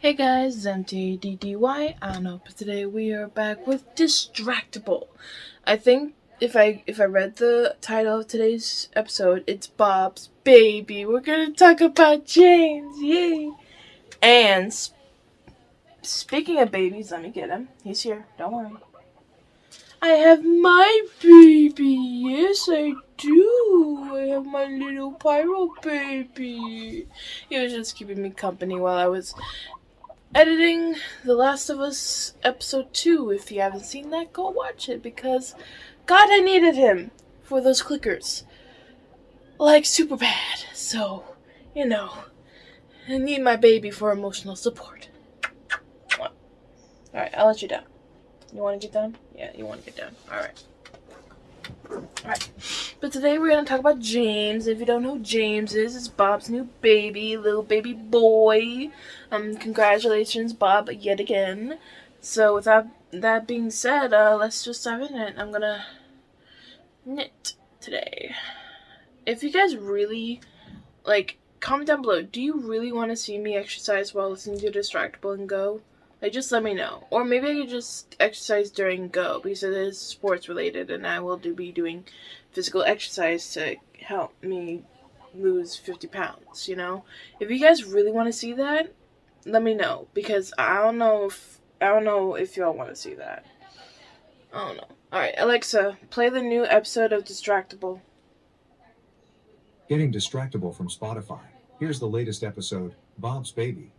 Hey guys, it's M.A.D.D.Y. I don't know, but today we are back with Distractible. I think if I read the title of today's episode, it's Bob's baby. We're gonna talk about James, yay! And speaking of babies, let me get him. He's here. Don't worry. I have my baby. Yes, I do. I have my little pyro baby. He was just keeping me company while I was editing The Last of Us Episode 2. If you haven't seen that, go watch it, because God, I needed him for those clickers. Like, super bad. So, I need my baby for emotional support. Alright, I'll let you down. You want to get down? Yeah, you want to get down. Alright. But today we're going to talk about James. If you don't know who James is, it's Bob's new baby, little baby boy. Congratulations, Bob, yet again. So without that being said, let's just dive in it. I'm going to knit today. If you guys really, comment down below. Do you really want to see me exercise while listening to Distractible and Go? Just let me know. Or maybe I could just exercise during Go, because it is sports related, and I will be doing physical exercise to help me lose 50 pounds, If you guys really want to see that, let me know, because I don't know if y'all want to see that. I don't know. Alright, Alexa, play the new episode of Distractible. Getting Distractible from Spotify. Here's the latest episode, Bob's Baby.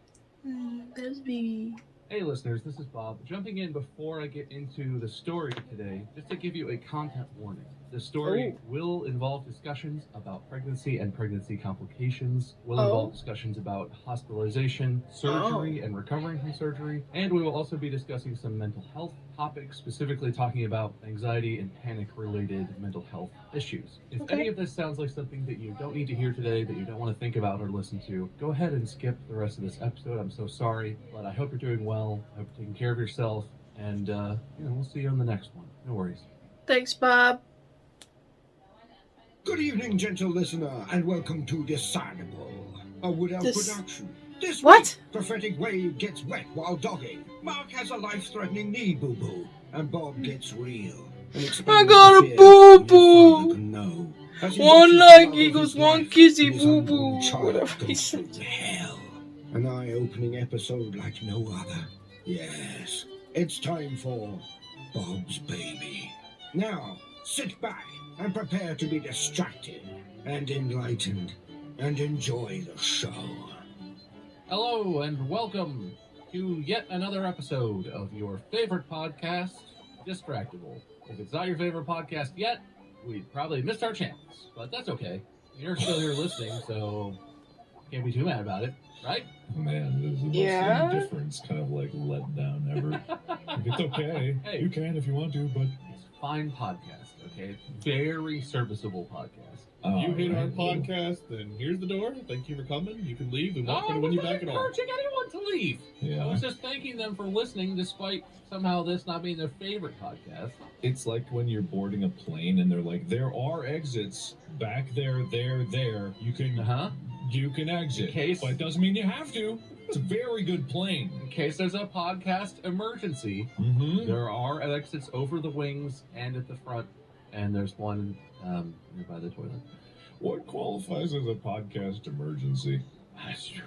Bob's baby. Hey listeners, this is Bob. Jumping in before I get into the story today, just to give you a content warning. The story will involve discussions about pregnancy and pregnancy complications, will involve discussions about hospitalization, surgery, and recovering from surgery, and we will also be discussing some mental health topics, specifically talking about anxiety and panic-related mental health issues. If any of this sounds like something that you don't need to hear today, that you don't want to think about or listen to, go ahead and skip the rest of this episode. I'm so sorry, but I hope you're doing well. I hope you're taking care of yourself, and we'll see you on the next one. No worries. Thanks, Bob. Good evening, gentle listener, and welcome to Distractible, a Woodell production. This What? week, prophetic wave gets wet while dogging. Mark has a life-threatening knee boo-boo, and Bob gets real. I got a boo-boo! One like eagles, one kissy boo-boo. Whatever he said. Hell. An eye-opening episode like no other. Yes, it's time for Bob's Baby. Now, sit back and prepare to be distracted and enlightened and enjoy the show. Hello and welcome to yet another episode of your favorite podcast, Distractible. If it's not your favorite podcast yet, we'd probably missed our chance, but that's okay. You're still here listening, so can't be too mad about it, right? Man, this is the most indifference kind of like let down ever. It's okay. Hey, you can if you want to, but it's fine podcast, okay? Very serviceable podcast. If you hate our podcast, then here's the door. Thank you for coming. You can leave. We won't try to win you back at all. I'm not encouraging anyone to leave. Yeah. I was just thanking them for listening, despite somehow this not being their favorite podcast. It's like when you're boarding a plane and they're like, there are exits back there. You can exit. But it doesn't mean you have to. It's a very good plane. In case there's a podcast emergency, there are exits over the wings and at the front, and there's one nearby the toilet. What qualifies as a podcast emergency? That's true.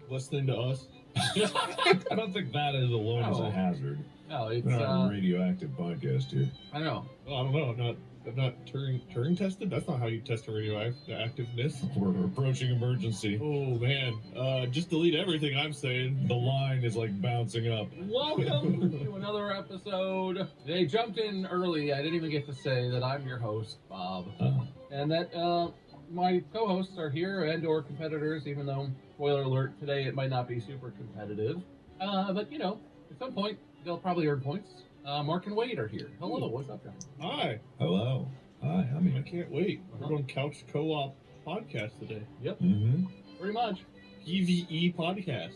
Listening to us? I don't think that is alone as a hazard. No, it's not a radioactive podcast here. I know. Well, I don't know. I'm not Turing tested. That's not how you test a radioactiveness. We're approaching emergency. Oh man! Just delete everything I'm saying. The line is like bouncing up. Welcome to another episode. They jumped in early. I didn't even get to say that I'm your host, Bob, and that my co-hosts are here and/or competitors. Even though, spoiler alert, today it might not be super competitive, but at some point they'll probably earn points. Mark and Wade are here. Hello, what's up, guys? Hi. Hello. Hi, I can't wait. We're doing Couch Co-op podcast today. Yep. Pretty much. PvE podcast.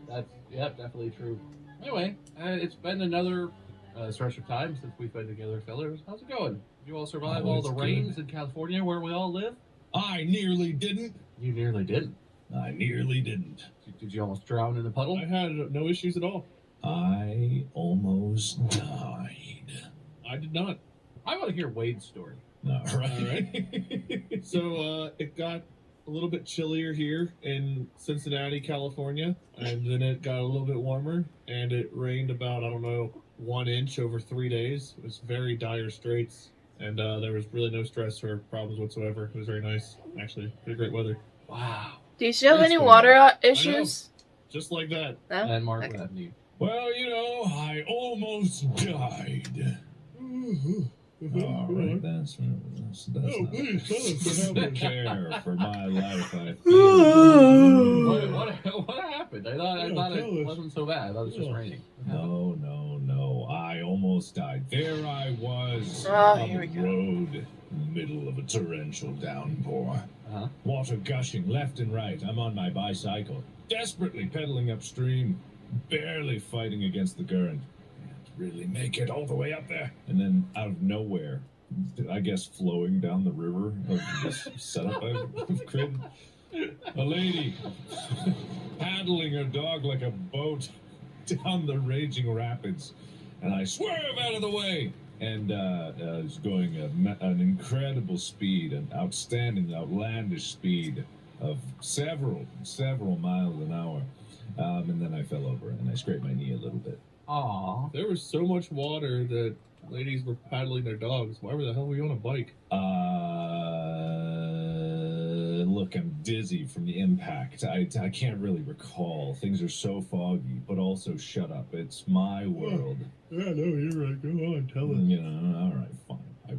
That's definitely true. Anyway, it's been another stretch of time since we've been together, fellas. How's it going? Did you all survive all the rains in California where we all live? I nearly didn't. You nearly didn't. I nearly didn't. Did you almost drown in the puddle? I had no issues at all. I almost died. I did not. I want to hear Wade's story. All right. So it got a little bit chillier here in Cincinnati, California, and then it got a little bit warmer, and it rained about, I don't know, 1 inch over 3 days. It was very dire straits, and there was really no stress or problems whatsoever. It was very nice, actually. Pretty great weather. Wow. Do you still have Good any story. water issues? Just like that. No? And Mark, Okay. what happened to you? Well, I almost died. All right, that's Oh, please tell us what happened. care for my life. I feel. What happened? I thought tell it us. wasn't so bad. I thought it was just raining. No. I almost died. There I was Oh, on here the we go. road, middle of a torrential downpour. Uh-huh. Water gushing left and right. I'm on my bicycle, desperately pedaling upstream, barely fighting against the current. Can't really make it all the way up there. And then out of nowhere, I guess flowing down the river of this setup I've created, a lady paddling her dog like a boat down the raging rapids, and I swerve out of the way. And it's going an incredible speed, an outstanding, outlandish speed of several miles an hour. And then I fell over and I scraped my knee a little bit. Aw. There was so much water that ladies were paddling their dogs. Why the hell were you on a bike? Look, I'm dizzy from the impact. I can't really recall. Things are so foggy, but also shut up. It's my world. Yeah, no, you're right. Go on, tell us. All right, fine. I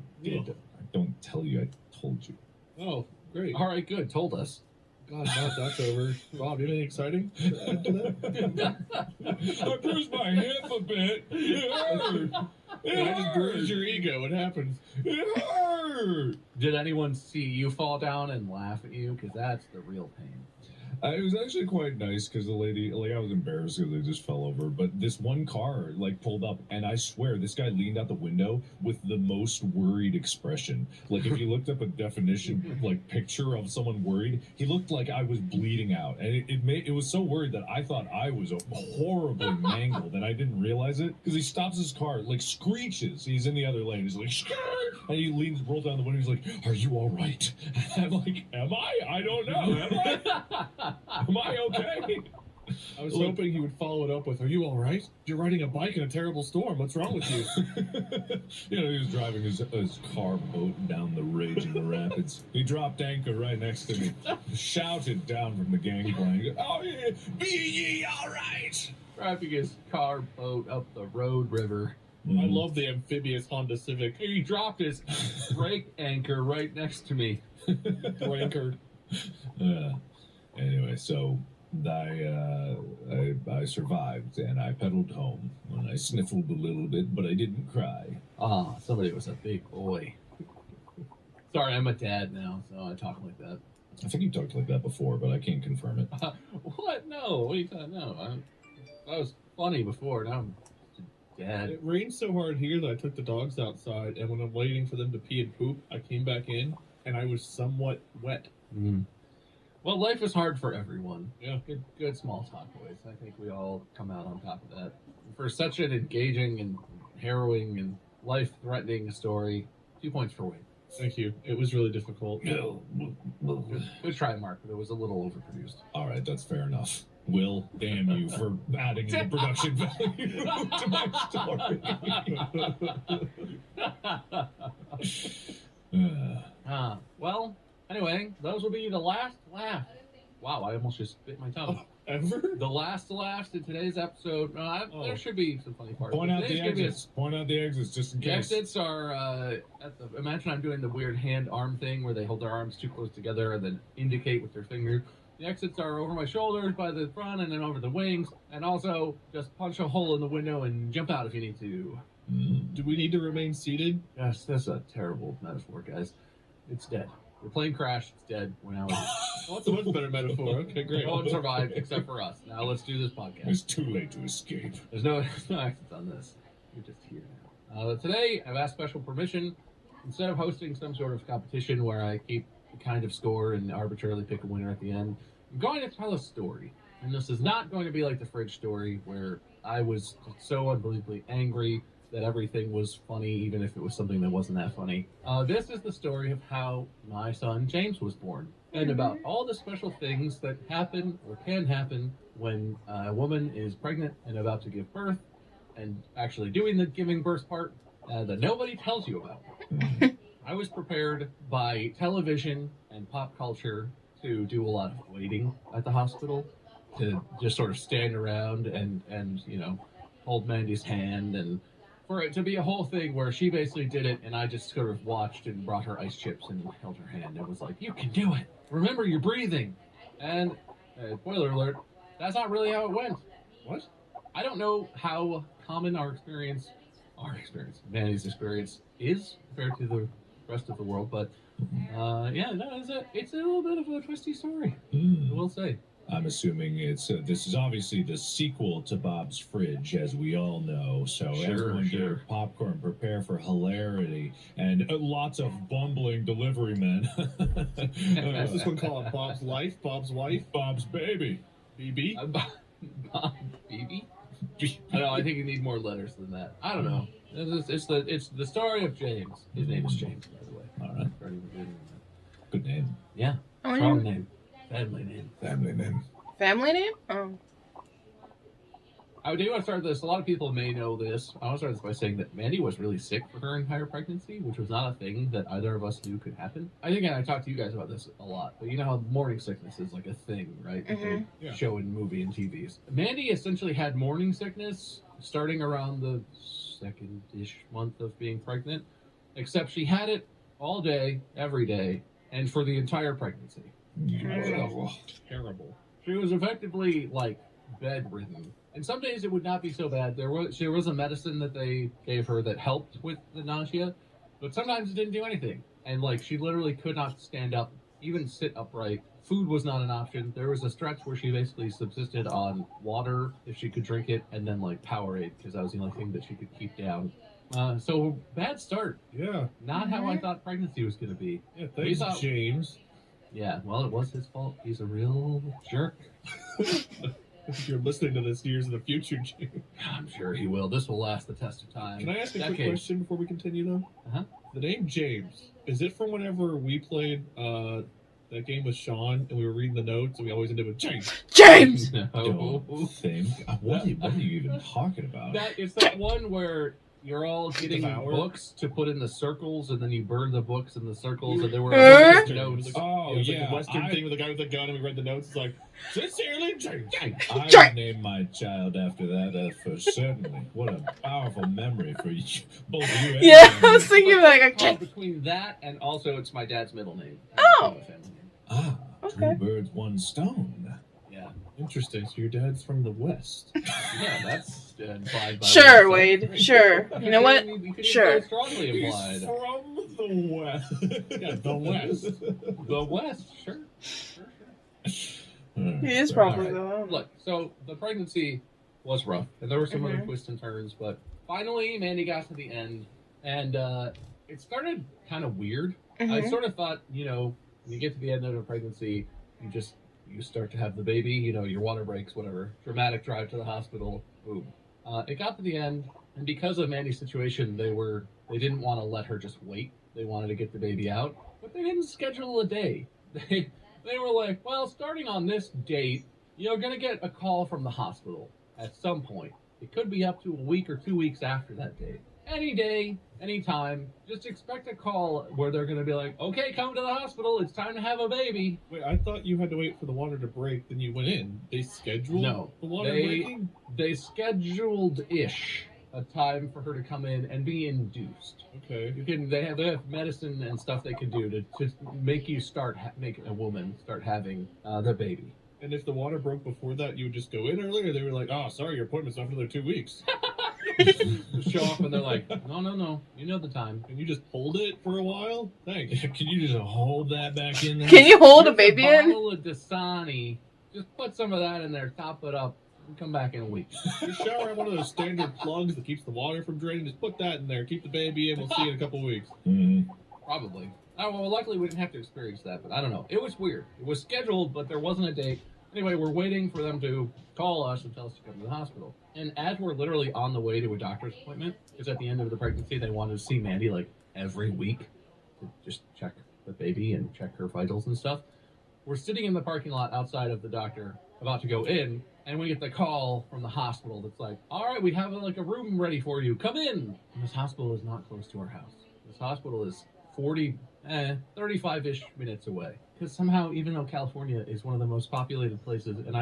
don't tell you. I told you. Oh, great. All right, good. Told us. God, now that's over. Bob, you have anything exciting after that? I bruised my hip a bit. It hurt. I just bruised your ego. It happens. It hurt. Did anyone see you fall down and laugh at you? Because that's the real pain. It was actually quite nice because the lady, I was embarrassed because I just fell over. But this one car, pulled up, and I swear, this guy leaned out the window with the most worried expression. Like, if you looked up a definition, picture of someone worried, he looked like I was bleeding out. And it was so worried that I thought I was horribly mangled, and I didn't realize it. Because he stops his car, screeches. He's in the other lane. He's like, "Skrrr!" And he rolls down the window. He's like, "Are you all right?" I'm like, "Am I? I don't know. Am I? Am I okay?" I was hoping he would follow it up with, "Are you all right? You're riding a bike in a terrible storm. What's wrong with you?" He was driving his car boat down the raging rapids. He dropped anchor right next to me, shouted down from the gangplank, "Oh, yeah, be ye all right?" Driving his car boat up the road river. I love the amphibious Honda Civic. He dropped his brake anchor right next to me. Anchor. Anyway, so I survived, and I pedaled home, and I sniffled a little bit, but I didn't cry. Ah, somebody was a big boy. Sorry, I'm a dad now, so I talk like that. I think you talked like that before, but I can't confirm it. What? No. What are you talking? No. That was funny before. Now I'm dad. It rained so hard here that I took the dogs outside, and when I'm waiting for them to pee and poop, I came back in, and I was somewhat wet. Mm. Well, life is hard for everyone. Yeah. Good small talk, boys. I think we all come out on top of that. For such an engaging and harrowing and life-threatening story, 2 points for Wade. Thank you. It was really difficult. Good try, Mark, but it was a little overproduced. All right, that's fair enough. Will, damn you for adding any production value to my story. Well, anyway, those will be the last laugh. Wow, I almost just bit my tongue. Ever? The last laughs in today's episode. There should be some funny parts. Point out the exits. Point out the exits just in The case. exits are imagine I'm doing the weird hand-arm thing where they hold their arms too close together and then indicate with their finger. The exits are over my shoulders, by the front, and then over the wings, and also just punch a hole in the window and jump out if you need to. Do we need to remain seated? Yes, that's a terrible metaphor, guys. It's dead. Your plane crashed. It's dead. We're now. Oh, that's a much better metaphor. Okay, great. No one survived except for us. Now let's do this podcast. It's too late to escape. There's no exits on this. You're just here now. Today, I've asked special permission. Instead of hosting some sort of competition where I keep a kind of score and arbitrarily pick a winner at the end, I'm going to tell a story. And this is not going to be like the fridge story where I was so unbelievably angry that everything was funny, even if it was something that wasn't that funny. This is the story of how my son James was born, and about all the special things that happen or can happen when a woman is pregnant and about to give birth, and actually doing the giving birth part that nobody tells you about. I was prepared by television and pop culture to do a lot of waiting at the hospital, to just sort of stand around and hold Mandy's hand, and for it to be a whole thing where she basically did it and I just sort of watched and brought her ice chips and held her hand and was like, "You can do it. Remember, you're breathing." And spoiler alert, that's not really how it went. What? I don't know how common our experience, Mandy's experience is compared to the rest of the world, but it's a little bit of a twisty story, I will say. I'm assuming this is obviously the sequel to Bob's Fridge, as we all know. So everyone get your popcorn, prepare for hilarity, and lots of bumbling delivery men. What's this one called? Bob's Life? Bob's Wife? Bob's Baby. BB? Bob Baby? I know. I think you need more letters than that. I don't know. It's the story of James. His name is James, by the way. All right. Good name. Yeah. Strong name. Family name. Family name. Family name? Oh. I do want to start this. A lot of people may know this. I want to start this by saying that Mandy was really sick for her entire pregnancy, which was not a thing that either of us knew could happen. I think I talked to you guys about this a lot, but you know how morning sickness is like a thing, right? That they show in movie and TVs. Mandy essentially had morning sickness starting around the second-ish month of being pregnant, except she had it all day, every day, and for the entire pregnancy. Terrible. She was effectively like bedridden, and some days it would not be so bad. There was a medicine that they gave her that helped with the nausea, but sometimes it didn't do anything. And like she literally could not stand up, even sit upright. Food was not an option. There was a stretch where she basically subsisted on water if she could drink it, and then like Powerade because that was the only thing that she could keep down. So bad start. Yeah. Not how I thought pregnancy was going to be. Yeah, thanks, James. Yeah, well, it was his fault. He's a real jerk. If you're listening to this years in the future, James. I'm sure he will. This will last the test of time. Can I ask a quick question before we continue, though? Uh-huh. The name James, is it from whenever we played that game with Sean and we were reading the notes and we always ended with James? James! No. Don't think. What are you even talking about? It's that one where you're all getting books to put in the circles, and then you burn the books in the circles, and there were notes. Oh, yeah. The Western thing with the guy with the gun, and we read the notes. It's like, sincerely, James. I would name my child after that for certainly. What a powerful memory for you, both of you. Yeah, I was thinking like between that and also it's my dad's middle name. Oh. Two birds, one stone. Yeah. Interesting. So your dad's from the West. Yeah, that's implied by Sure, Wade. Sure. You know what? Sure. Strongly implied. He's from the West. Yeah, the West. The West, sure. He is probably though. Look, so the pregnancy was rough, and there were some other twists and turns, but finally Mandy got to the end, and it started kind of weird. I sort of thought, when you get to the end of a pregnancy, you start to have the baby, your water breaks, whatever. Dramatic drive to the hospital, boom. It got to the end, and because of Mandy's situation, they didn't want to let her just wait. They wanted to get the baby out, but they didn't schedule a day. They were like, well, starting on this date, you're going to get a call from the hospital at some point. It could be up to a week or 2 weeks after that date. Any day, any time, just expect a call where they're going to be like, okay, come to the hospital. It's time to have a baby. Wait, I thought you had to wait for the water to break, then you went in. They scheduled the water breaking? They scheduled-ish a time for her to come in and be induced. Okay. They have medicine and stuff they can do to make you make a woman start having the baby. And if the water broke before that, you would just go in earlier? They were like, oh, sorry, your appointment's not for another 2 weeks. Show up and they're like, no, you know the time. Can you just hold it for a while? Thanks. Can you just hold that back in there? Can you hold a baby in? A bottle of Dasani. Just put some of that in there, top it up, and come back in a week. Your shower had one of those standard plugs that keeps the water from draining. Just put that in there. Keep the baby in. We'll see you in a couple weeks. Mm-hmm. Probably. Oh, well, luckily we didn't have to experience that, but I don't know. It was weird. It was scheduled, but there wasn't a date. Anyway, we're waiting for them to call us and tell us to come to the hospital. And as we're literally on the way to a doctor's appointment, because at the end of the pregnancy, they wanted to see Mandy like every week to just check the baby and check her vitals and stuff. We're sitting in the parking lot outside of the doctor, about to go in, and we get the call from the hospital that's like, all right, we have like a room ready for you. Come in. And this hospital is not close to our house. This hospital is 35-ish minutes away. Because somehow, even though California is one of the most populated places, and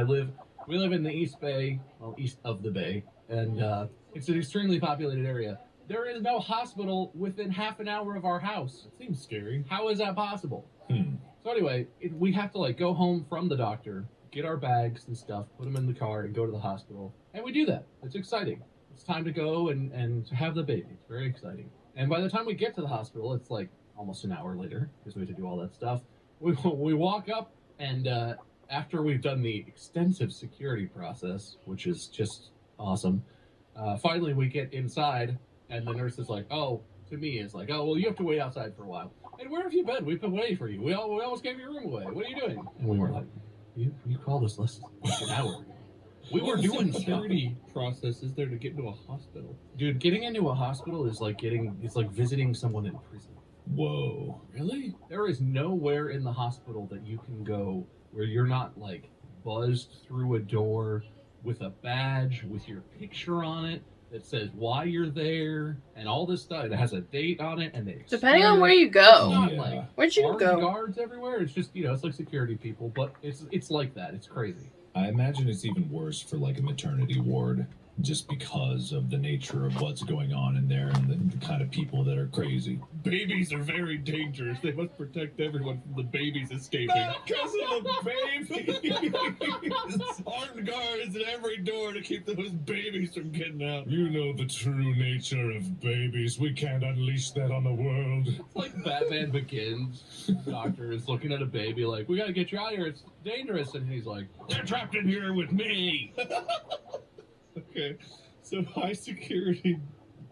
we live in the East Bay, well, east of the Bay, and it's an extremely populated area. There is no hospital within half an hour of our house. It seems scary. How is that possible? So anyway, we have to like go home from the doctor, get our bags and stuff, put them in the car, and go to the hospital. And we do that. It's exciting. It's time to go and to have the baby. It's very exciting. And by the time we get to the hospital, it's like almost an hour later, because we have to do all that stuff. We walk up, and after we've done the extensive security process, which is just awesome, finally we get inside, and the nurse is like, oh, to me, is like, oh, well, you have to wait outside for a while. And where have you been? We've been waiting for you. We almost gave your room away. What are you doing? And we were like, you called us less than an hour ago. We were doing security process is there to get into a hospital? Dude, getting into a hospital is like visiting someone in prison. Whoa. Really? There is nowhere in the hospital that you can go where you're not like buzzed through a door with a badge with your picture on it that says why you're there and all this stuff. It has a date on it, and they Depending on where you It's go. not Yeah. like Where'd you armed go? guards everywhere. It's just it's like security people, but it's like that. It's crazy. I imagine it's even worse for like a maternity ward, just because of the nature of what's going on in there and the kind of people that are crazy. Babies are very dangerous. They must protect everyone from the babies escaping. Because of the babies! Armed guards at every door to keep those babies from getting out. You know the true nature of babies. We can't unleash that on the world. It's like Batman Begins. Doctor is looking at a baby like, we gotta get you out of here. It's dangerous. And he's like, they're trapped in here with me. Okay, so high security.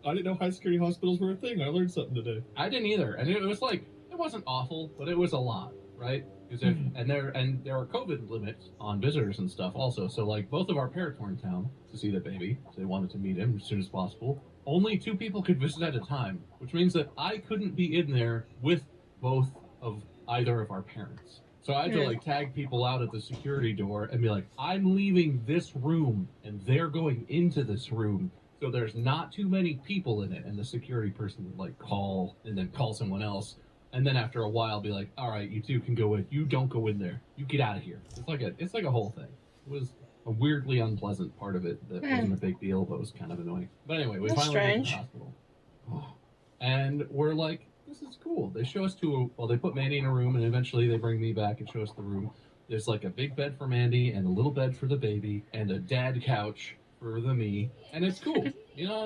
I didn't know high security hospitals were a thing. I learned something today. I didn't either. And it was like, it wasn't awful, but it was a lot, right? Because and there are COVID limits on visitors and stuff also. So like both of our parents were in town to see the baby. So they wanted to meet him as soon as possible. Only 2 people could visit at a time, which means that I couldn't be in there with both of either of our parents. So I had to like tag people out at the security door and be like, I'm leaving this room and they're going into this room. So there's not too many people in it. And the security person would like call and then call someone else. And then after a while be like, all right, you 2 can go in. You don't go in there. You get out of here. It's like a whole thing. It was a weirdly unpleasant part of it that wasn't a big deal, but was kind of annoying. But anyway, we That's finally get to the strange. hospital. And we're like, this is cool. They show us they put Mandy in a room, and eventually they bring me back and show us the room. There's like a big bed for Mandy, and a little bed for the baby, and a dad couch for me, and it's cool.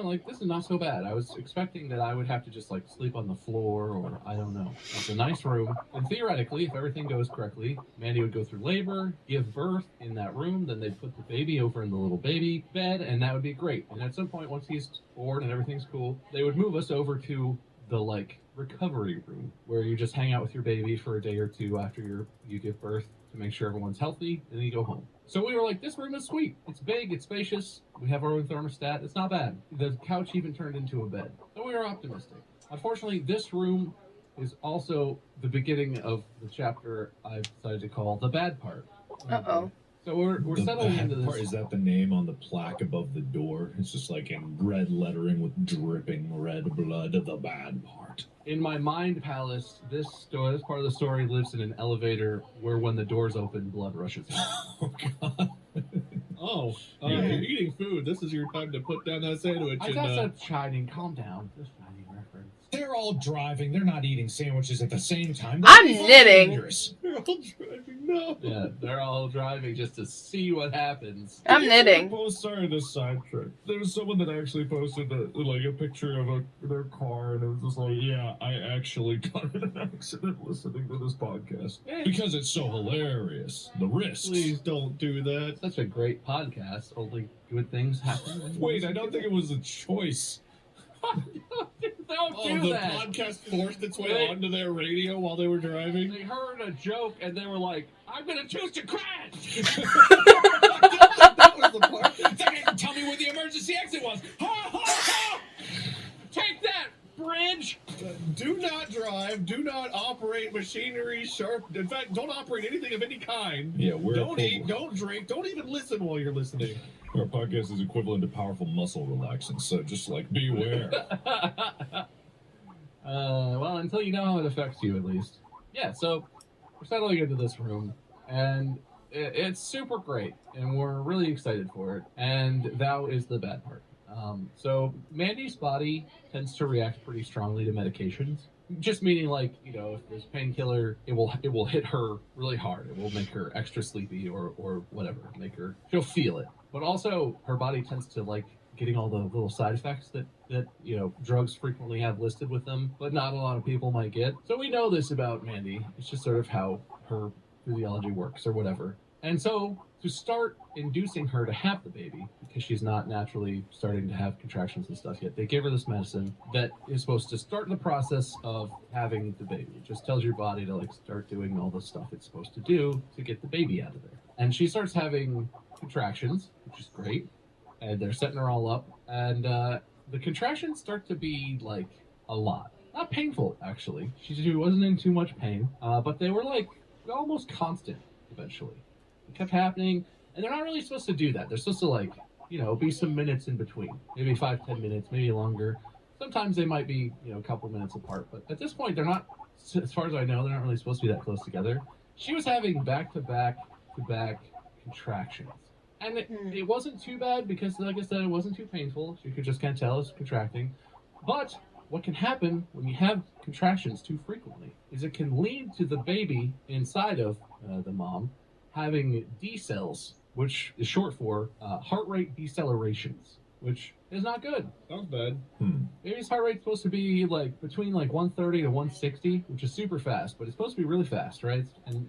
Like, this is not so bad. I was expecting that I would have to just like sleep on the floor, or I don't know. It's a nice room, and theoretically, if everything goes correctly, Mandy would go through labor, give birth in that room, then they'd put the baby over in the little baby bed, and that would be great. And at some point, once he's born and everything's cool, they would move us over to the like recovery room where you just hang out with your baby for a day or 2 after you give birth to make sure everyone's healthy, and then you go home. So we were like, this room is sweet. It's big, it's spacious, we have our own thermostat, it's not bad. The couch even turned into a bed. So we were optimistic. Unfortunately, this room is also the beginning of the chapter I've decided to call the bad part. Uh-oh. So we're The settling bad into this. part, is that the name on the plaque above the door? It's just like in red lettering with dripping red blood. The bad part. In my mind palace, this part of the story lives in an elevator where when the doors open, blood rushes in. Oh God. Oh, Yeah. you're eating food. This is your time to put down that sandwich. I got that Shining. Calm down. Just Shining reference. They're all driving. They're not eating sandwiches at the same time. I'm That's knitting. dangerous. You're all driving. No. Yeah, they're all driving just to see what happens. I'm knitting. Sorry to sidetrack. There was someone that actually posted a picture of their car, and it was just like, yeah, I actually got in an accident listening to this podcast because it's so hilarious. The risks. Please don't do that. Such a great podcast. Only good things happen. Wait, I don't think it was a choice. Don't do the that. podcast forced its way onto their radio while they were driving. They heard a joke and they were like, I'm going to choose to crash. That was the part. They didn't tell me where the emergency exit was. Ha ha ha! Take that, bridge. Do not drive. Do not operate machinery, sharp. In fact, don't operate anything of any kind. Yeah, Don't eat. Don't drink. Don't even listen while you're listening. Our podcast is equivalent to powerful muscle relaxants, so just like beware. Well, until you know how it affects you, at least. Yeah, so we're settling into this room, and it's super great, and we're really excited for it, and that is the bad part. So Mandy's body tends to react pretty strongly to medications. Just meaning, like, you know, if there's painkiller, it will hit her really hard. It will make her extra sleepy or whatever. She'll feel it. But also, her body tends to like getting all the little side effects that you know drugs frequently have listed with them, but not a lot of people might get. So we know this about Mandy. It's just sort of how her physiology works or whatever. And so to start inducing her to have the baby, because she's not naturally starting to have contractions and stuff yet, they give her this medicine that is supposed to start the process of having the baby. It just tells your body to like start doing all the stuff it's supposed to do to get the baby out of there. And she starts having contractions, which is great. And they're setting her all up. And the contractions start to be like a lot. Not painful, actually. She wasn't in too much pain, but they were like almost constant eventually. It kept happening, and they're not really supposed to do that. They're supposed to, like, you know, be some minutes in between. Maybe 5-10 minutes, maybe longer. Sometimes they might be, you know, a couple minutes apart. But at this point, they're not, as far as I know, they're not really supposed to be that close together. She was having back-to-back contractions. And it wasn't too bad because, like I said, it wasn't too painful. You could just kind of tell it's contracting. But what can happen when you have contractions too frequently is it can lead to the baby inside of the mom having D-cells, which is short for heart rate decelerations, which is not good. Sounds bad. Baby's heart rate's supposed to be like between like 130 to 160, which is super fast, but it's supposed to be really fast, right?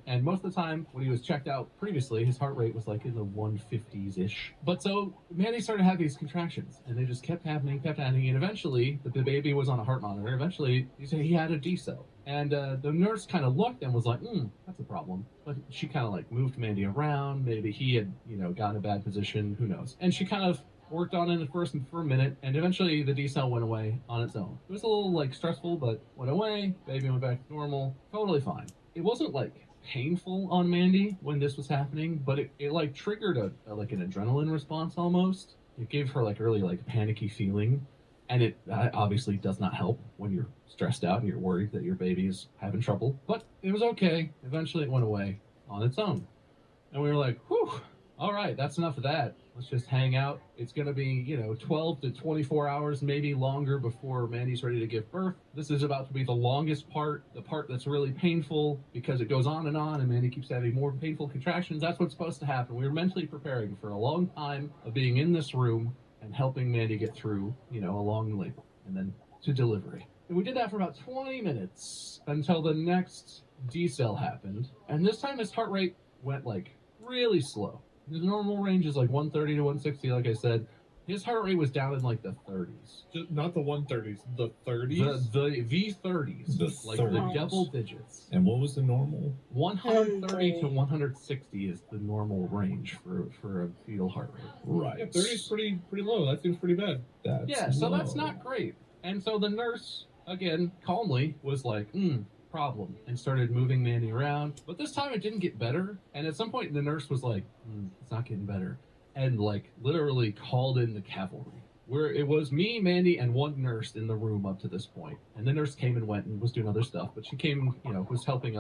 And most of the time when he was checked out previously, his heart rate was like in the 150s-ish. But so Mandy started having these contractions, and they just kept happening, and eventually the baby was on a heart monitor. Eventually he had a D-cell. And the nurse kind of looked and was like, that's a problem. But she kind of like moved Mandy around. Maybe he had, you know, gotten a bad position. Who knows? And she kind of worked on it at first for a minute, and eventually the D-cell went away on its own. It was a little like stressful, but went away. Baby went back to normal. Totally fine. It wasn't like painful on Mandy when this was happening, but it like triggered a like an adrenaline response almost. It gave her like really like panicky feeling. And it obviously does not help when you're stressed out and you're worried that your baby is having trouble. But it was okay. Eventually it went away on its own. And we were like, whew, all right, that's enough of that. Let's just hang out. It's going to be, you know, 12 to 24 hours, maybe longer before Mandy's ready to give birth. This is about to be the longest part, the part that's really painful because it goes on and Mandy keeps having more painful contractions. That's what's supposed to happen. We were mentally preparing for a long time of being in this room and helping Mandy get through, you know, a long labor and then to delivery. And we did that for about 20 minutes until the next D-cell happened. And this time his heart rate went like really slow. His normal range is like 130 to 160, like I said. His heart rate was down in like the 30s. Not the 130s, the 30s? The V30s. The like 30s. the double digits. And what was the normal? 130 to 160 is the normal range for a fetal heart rate. Right. Yeah, 30 is pretty low. That seems pretty bad. That's So low. that's not great. And so the nurse, again, calmly was like, problem, and started moving Mandy around. But this time it didn't get better. And at some point the nurse was like, it's not getting better. And like literally called in the cavalry. Where it was me, Mandy, and one nurse in the room up to this point. And the nurse came and went and was doing other stuff. But she came, you know, was helping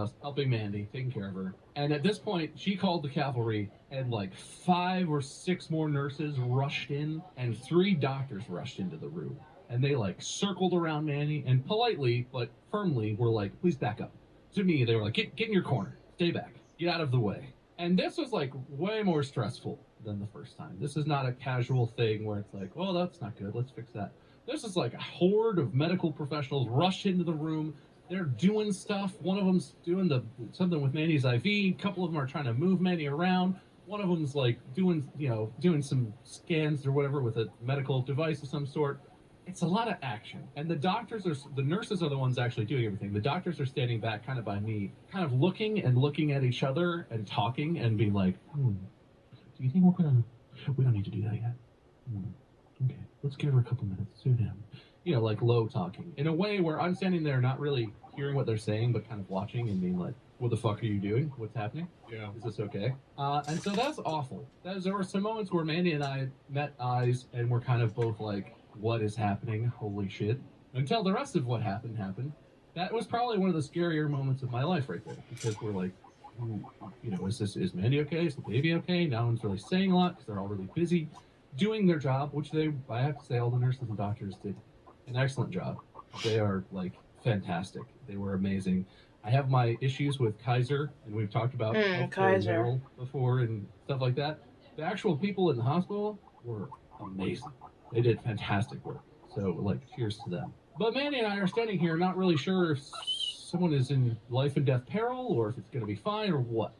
Mandy, taking care of her. And at this point, she called the cavalry, and like 5 or 6 more nurses rushed in, and 3 doctors rushed into the room. And they like circled around Mandy and politely but firmly were like, please back up. To me, they were like, get in your corner. Stay back. Get out of the way. And this was like way more stressful than the first time. This is not a casual thing where it's like, oh, that's not good. Let's fix that. This is like a horde of medical professionals rush into the room. They're doing stuff. One of them's doing something with Mandy's IV. A couple of them are trying to move Mandy around. One of them's like doing some scans or whatever with a medical device of some sort. it's a lot of action, and the nurses are the ones actually doing everything. The doctors are standing back, kind of by me, kind of looking at each other and talking and being like, do you think we don't need to do that yet? Okay, let's give her a couple minutes. Sit down. You know, like low talking in a way where I'm standing there not really hearing what they're saying, but kind of watching and being like, what the fuck are you doing? What's happening? Yeah. Is this okay? And so that's awful. There were some moments where Mandy and I met eyes and we're kind of both like, what is happening? Holy shit. Until the rest of what happened. That was probably one of the scarier moments of my life right there. Because we're like, is Mandy okay? Is the baby okay? No one's really saying a lot because they're all really busy doing their job, which I have to say, all the nurses and doctors did an excellent job. They are like fantastic. They were amazing. I have my issues with Kaiser, and we've talked about Kaiser before and stuff like that. The actual people in the hospital were amazing. They did fantastic work. So, like, cheers to them. But Mandy and I are standing here not really sure if someone is in life and death peril or if it's going to be fine or what.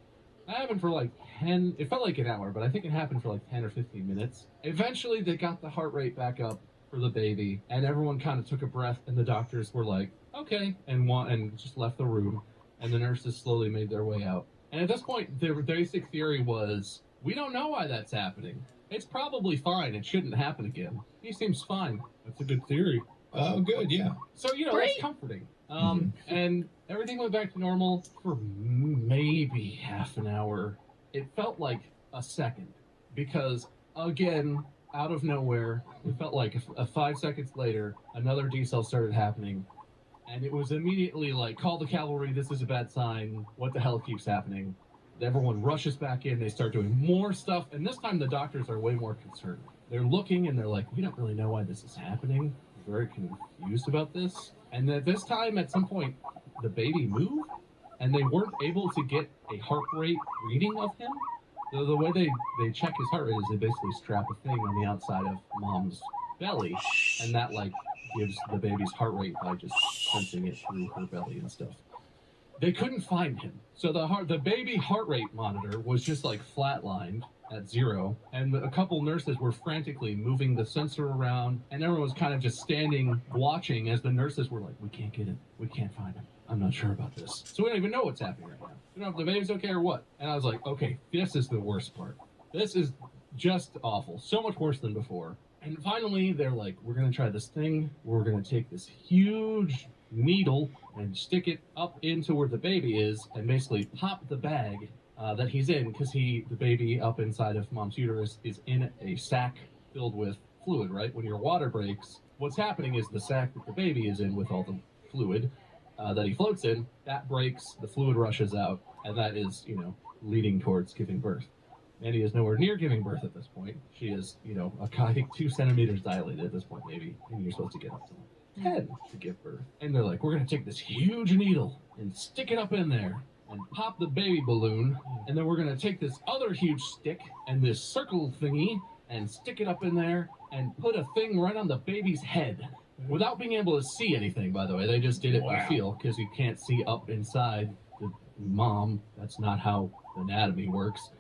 That happened for like 10, it felt like an hour, but I think it happened for like 10 or 15 minutes. Eventually, they got the heart rate back up for the baby, and everyone kind of took a breath, and the doctors were like, okay, and just left the room, and the nurses slowly made their way out. And at this point, their basic theory was, we don't know why that's happening. It's probably fine. It shouldn't happen again. He seems fine. That's a good theory. Oh, good, yeah. So, you know, that's comforting. And everything went back to normal for maybe half an hour. It felt like a second because, again, out of nowhere, it felt like 5 seconds later, another decel started happening. And it was immediately like, call the cavalry, this is a bad sign, what the hell keeps happening? Everyone rushes back in, they start doing more stuff, and this time the doctors are way more concerned. They're looking and they're like, we don't really know why this is happening. We're very confused about this. And at this time, at some point, the baby moved, and they weren't able to get a heart rate reading of him. The way they check his heart rate is they basically strap a thing on the outside of mom's belly, and that like gives the baby's heart rate by just sensing it through her belly and stuff. They couldn't find him, so the baby heart rate monitor was just like flatlined at 0, and a couple nurses were frantically moving the sensor around, and everyone was kind of just standing watching as the nurses were like, we can't get him, we can't find him, I'm not sure about this. So we don't even know what's happening right now. We don't know if the baby's okay or what. And I was like, okay, this is the worst part. This is just awful, so much worse than before. And finally, they're like, we're going to try this thing. We're going to take this huge needle and stick it up into where the baby is and basically pop the bag that he's in, because the baby up inside of mom's uterus is in a sack filled with fluid, right? When your water breaks, what's happening is the sack that the baby is in with all the fluid that he floats in, that breaks, the fluid rushes out, and that is, leading towards giving birth. Mandy is nowhere near giving birth at this point. She is, I think 2 centimeters dilated at this point, maybe. And you're supposed to get up to 10 to give birth. And they're like, we're going to take this huge needle and stick it up in there and pop the baby balloon. And then we're going to take this other huge stick and this circle thingy and stick it up in there and put a thing right on the baby's head. Without being able to see anything, by the way. They just did it by feel, because you can't see up inside the mom. That's not how anatomy works.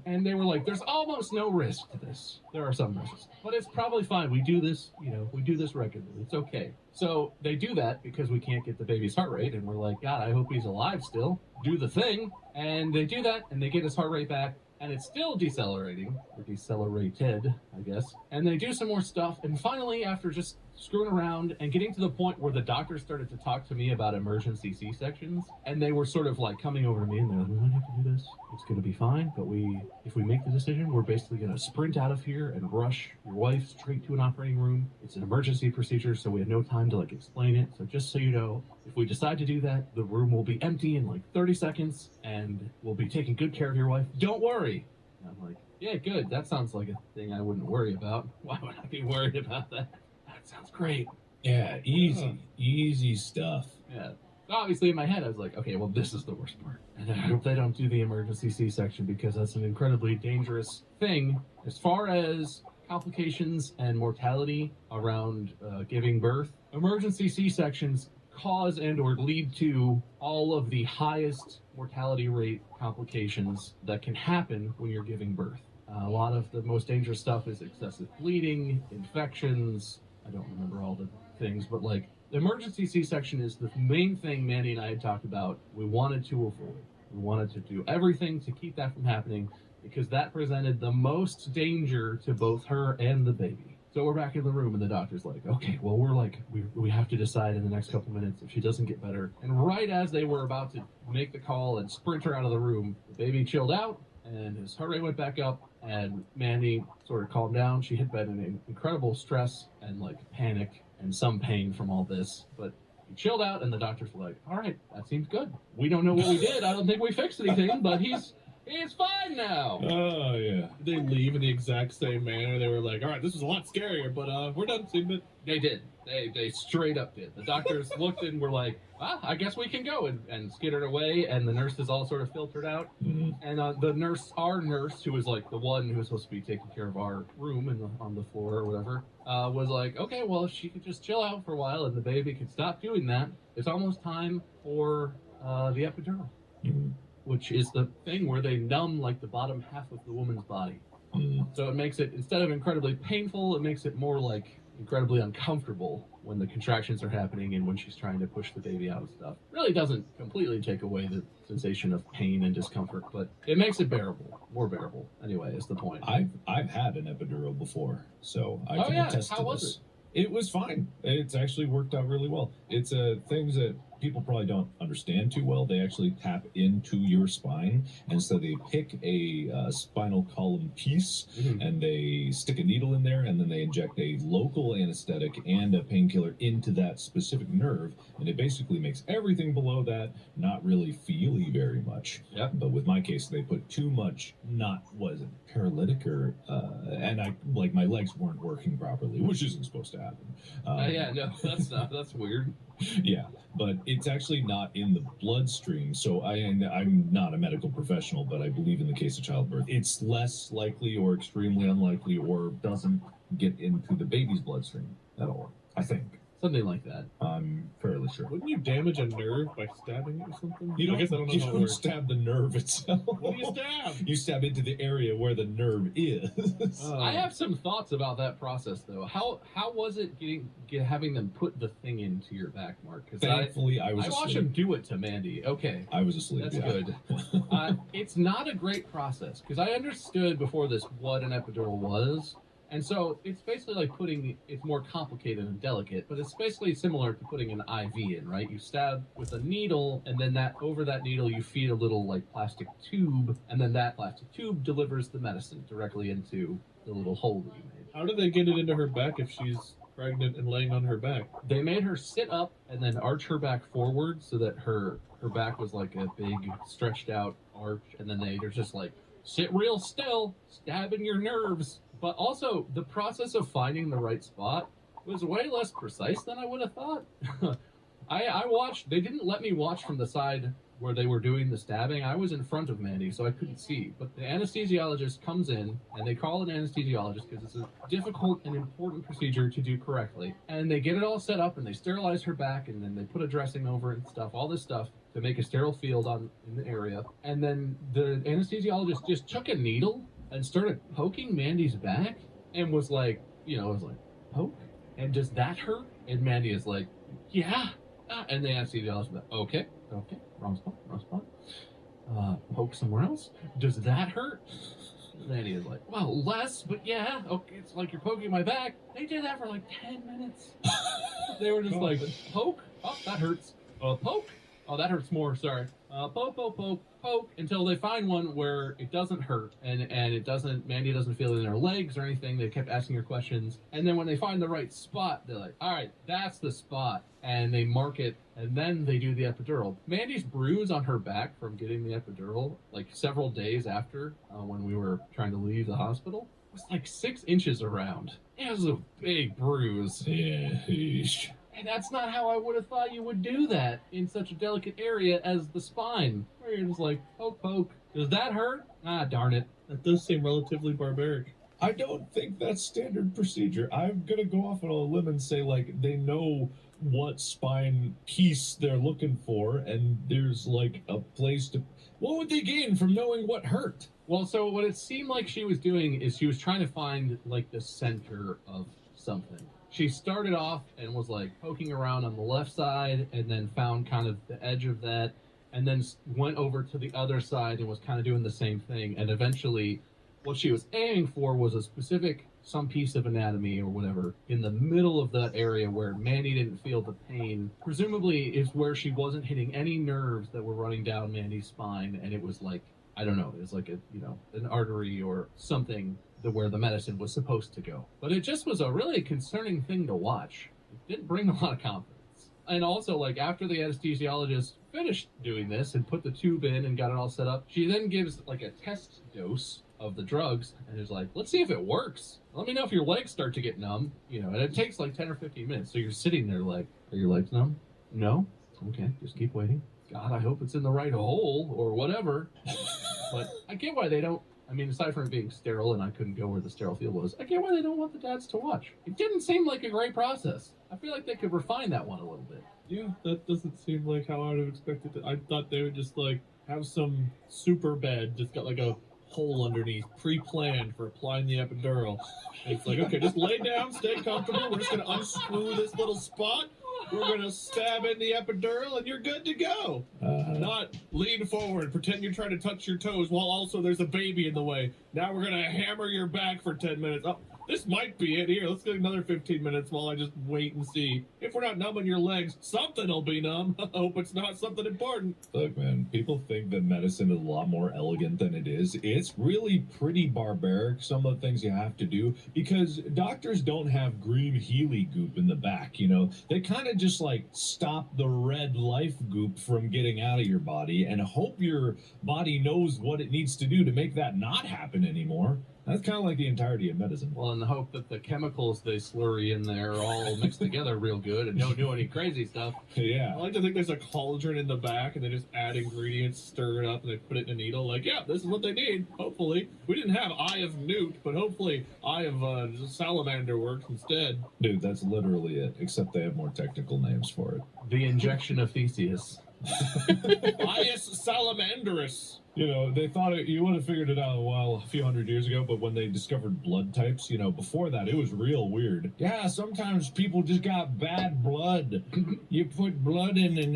And they were like, there's almost no risk to this. There are some risks, but it's probably fine. We do this, we do this regularly. It's okay. So they do that because we can't get the baby's heart rate, and we're like, God, I hope he's alive still. Do the thing. And they do that, and they get his heart rate back, and it's still decelerating, or decelerated, I guess. And they do some more stuff, and finally, after just screwing around and getting to the point where the doctor started to talk to me about emergency C-sections, and they were sort of like coming over to me and they're like, we don't have to do this, it's going to be fine, but if we make the decision, we're basically going to sprint out of here and rush your wife straight to an operating room. It's an emergency procedure, so we have no time to explain it. So just so you know, if we decide to do that, the room will be empty in 30 seconds, and we'll be taking good care of your wife. Don't worry. And I'm like, yeah, good, that sounds like a thing I wouldn't worry about. Why would I be worried about that? That sounds great. Yeah, easy stuff. Yeah. Obviously, in my head, I was like, okay, well, this is the worst part. And I hope they don't do the emergency C-section, because that's an incredibly dangerous thing as far as complications and mortality around giving birth. Emergency C-sections cause and or lead to all of the highest mortality rate complications that can happen when you're giving birth. A lot of the most dangerous stuff is excessive bleeding, infections, I don't remember all the things, but like emergency C-section is the main thing Mandy and I had talked about. We wanted to avoid. We wanted to do everything to keep that from happening because that presented the most danger to both her and the baby. So we're back in the room and the doctor's like, okay, well, we have to decide in the next couple minutes if she doesn't get better. And right as they were about to make the call and sprint her out of the room, the baby chilled out and his heart rate went back up and Mandy sort of calmed down. She had been in incredible stress and like panic and some pain from all this, but he chilled out and the doctors were like, all right, that seems good. We don't know what we did. I don't think we fixed anything, but he's fine now. Oh, yeah. They leave in the exact same manner. They were like, all right, this was a lot scarier, but we're done, seemed it. They did. They straight up did. The doctors looked and were like, I guess we can go, and skittered away, and the nurses all sort of filtered out. Mhm. And our nurse, who was like the one who was supposed to be taking care of our room on the floor or whatever, was like, okay, well, if she could just chill out for a while and the baby could stop doing that, it's almost time for the epidural, Mhm. which is the thing where they numb like the bottom half of the woman's body. Mhm. So it makes it, instead of incredibly painful, it makes it more like incredibly uncomfortable when the contractions are happening and when she's trying to push the baby out and stuff. Really doesn't completely take away the sensation of pain and discomfort, but it makes it bearable, more bearable. Anyway, is the point. I've had an epidural before, so I can attest How to was this. It was fine. It's actually worked out really well. It's things that people probably don't understand too well. They actually tap into your spine, and so they pick a spinal column piece, Mhm. and they stick a needle in there, and then they inject a local anesthetic and a painkiller into that specific nerve, and it basically makes everything below that not really feely very much. Yep. But with my case, they put too much, was it paralytic or, and I, like, my legs weren't working properly, which isn't supposed to happen. Yeah, no, that's weird. Yeah, but it's actually not in the bloodstream. So I'm not a medical professional, but I believe in the case of childbirth, it's less likely or extremely unlikely or doesn't get into the baby's bloodstream at all. I think. Something like that. I'm fairly sure. Wouldn't you damage a nerve by stabbing it or something? You I guess I don't know you how it don't works. stab the nerve itself. What do you stab? You stab into the area where the nerve is. I have some thoughts about that process, though. How was it having them put the thing into your back, Mark? Because Thankfully, I was I asleep. watched him do it to Mandy. Okay, I was asleep. that's yeah. good. It's not a great process because I understood before this what an epidural was. And so it's basically like it's more complicated and delicate, but it's basically similar to putting an IV in, right? You stab with a needle, and then over that needle you feed a little like plastic tube, and then that plastic tube delivers the medicine directly into the little hole that you made. How do they get it into her back if she's pregnant and laying on her back? They made her sit up and then arch her back forward so that her back was like a big stretched out arch, and then they're just like, sit real still, stabbing your nerves. But also, the process of finding the right spot was way less precise than I would have thought. I watched, they didn't let me watch from the side where they were doing the stabbing. I was in front of Mandy, so I couldn't see. But the anesthesiologist comes in, and they call an anesthesiologist because it's a difficult and important procedure to do correctly. And they get it all set up, and they sterilize her back, and then they put a dressing over it and stuff, all this stuff, to make a sterile field in the area. And then the anesthesiologist just took a needle and started poking Mandy's back and was like, poke? And does that hurt? And Mandy is like, yeah. And the anesthesiologist is like, okay, wrong spot. Poke somewhere else. Does that hurt? Mandy is like, well, less, but yeah. Okay, it's like you're poking my back. They did that for like 10 minutes. They were just like, poke? Oh, that hurts. Poke? Oh, that hurts more, sorry. Poke, until they find one where it doesn't hurt, and Mandy doesn't feel it in her legs or anything. They kept asking her questions, and then when they find the right spot, they're like, all right, that's the spot, and they mark it, and then they do the epidural. Mandy's bruise on her back from getting the epidural, like several days after, when we were trying to leave the hospital, was like 6 inches around. It was a big bruise. Yeah. Eesh. And that's not how I would have thought you would do that in such a delicate area as the spine. Where you're just like, poke. Does that hurt? Ah, darn it. That does seem relatively barbaric. I don't think that's standard procedure. I'm gonna go off on a limb and say, like, they know what spine piece they're looking for, and there's like a place to. What would they gain from knowing what hurt? Well, so what it seemed like she was doing is she was trying to find like the center of something. She started off and was like poking around on the left side and then found kind of the edge of that and then went over to the other side and was kind of doing the same thing. And eventually, what she was aiming for was a specific some piece of anatomy or whatever in the middle of that area where Mandy didn't feel the pain. Presumably, is where she wasn't hitting any nerves that were running down Mandy's spine, and it was like I don't know, it was like a an artery or something where the medicine was supposed to go. But it just was a really concerning thing to watch. It didn't bring a lot of confidence. And also, like after the anesthesiologist finished doing this and put the tube in and got it all set up, she then gives like a test dose of the drugs and is like, let's see if it works. Let me know if your legs start to get numb, and it takes like 10 or 15 minutes. So you're sitting there like, are your legs numb? No? Okay, just keep waiting. God, I hope it's in the right hole or whatever. But I get why they don't. I mean, aside from it being sterile and I couldn't go where the sterile field was, I get why they don't want the dads to watch. It didn't seem like a great process. I feel like they could refine that one a little bit. Yeah, that doesn't seem like how I would have expected it. I thought they would just like have some super bed, just got like a hole underneath, pre-planned for applying the epidural. And it's like, okay, just lay down, stay comfortable. We're just gonna unscrew this little spot. We're gonna stab in the epidural, and you're good to go. Not lean forward, pretend you're trying to touch your toes while also there's a baby in the way. Now we're gonna hammer your back for 10 minutes. Oh, this might be it. Here, let's get another 15 minutes while I just wait and see. If we're not numbing your legs, something will be numb. I hope it's not something important. Look, man, people think that medicine is a lot more elegant than it is. It's really pretty barbaric, some of the things you have to do, because doctors don't have green Healy goop in the back, They kind of just like stop the red life goop from getting out of your body and hope your body knows what it needs to do to make that not happen anymore. That's kind of like the entirety of medicine. Well, in the hope that the chemicals they slurry in there are all mixed together real good and don't do any crazy stuff. Yeah. I like to think there's a cauldron in the back, and they just add ingredients, stir it up, and they put it in a needle. Like, yeah, this is what they need. Hopefully, we didn't have Eye of Newt, but hopefully, Eye of Salamander works instead. Dude, that's literally it. Except they have more technical names for it. The injection of Theseus. Ius Salamanderus. They thought you would have figured it out a few hundred years ago, but when they discovered blood types, before that, it was real weird. Yeah, sometimes people just got bad blood. You put blood in and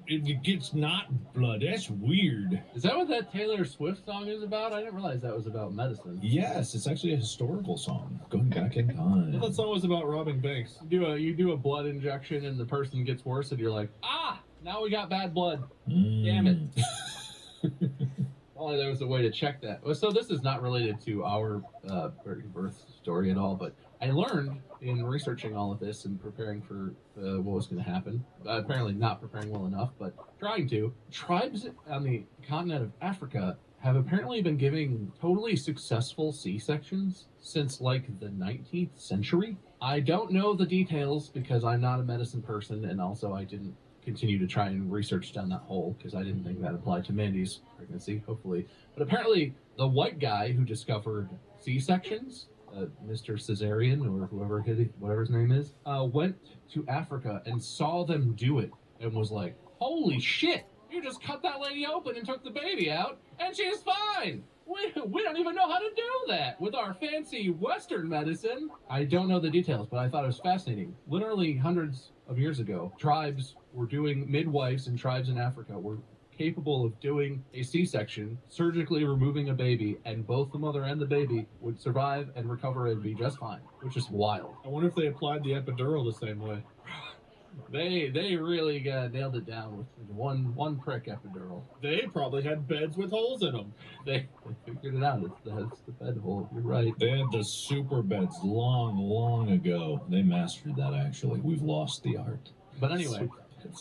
it gets not blood. That's weird. Is that what that Taylor Swift song is about? I didn't realize that was about medicine. Yes, it's actually a historical song, going back in time. I thought that song was about robbing banks. You do a blood injection and the person gets worse and you're like, now we got bad blood. Damn it. Only there was a way to check that. So this is not related to our birth story at all, but I learned in researching all of this and preparing for what was going to happen, apparently not preparing well enough, but trying to, tribes on the continent of Africa have apparently been giving totally successful C-sections since like the 19th century. I don't know the details because I'm not a medicine person, and also I didn't continue to try and research down that hole because I didn't think that applied to Mandy's pregnancy, hopefully. But apparently, the white guy who discovered C-sections, Mr. Caesarean or whatever his name is, went to Africa and saw them do it and was like, "Holy shit! You just cut that lady open and took the baby out, and she's fine. We don't even know how to do that with our fancy Western medicine." I don't know the details, but I thought it was fascinating. Literally hundreds of years ago, tribes were doing, midwives in tribes in Africa were capable of doing a C-section, surgically removing a baby, and both the mother and the baby would survive and recover and be just fine, which is wild. I wonder if they applied the epidural the same way. They really nailed it down with one prick epidural. They probably had beds with holes in them. They figured it out. That's the bed hole. You're right. They had the super beds long ago. They mastered that, actually. We've lost the art. But anyway,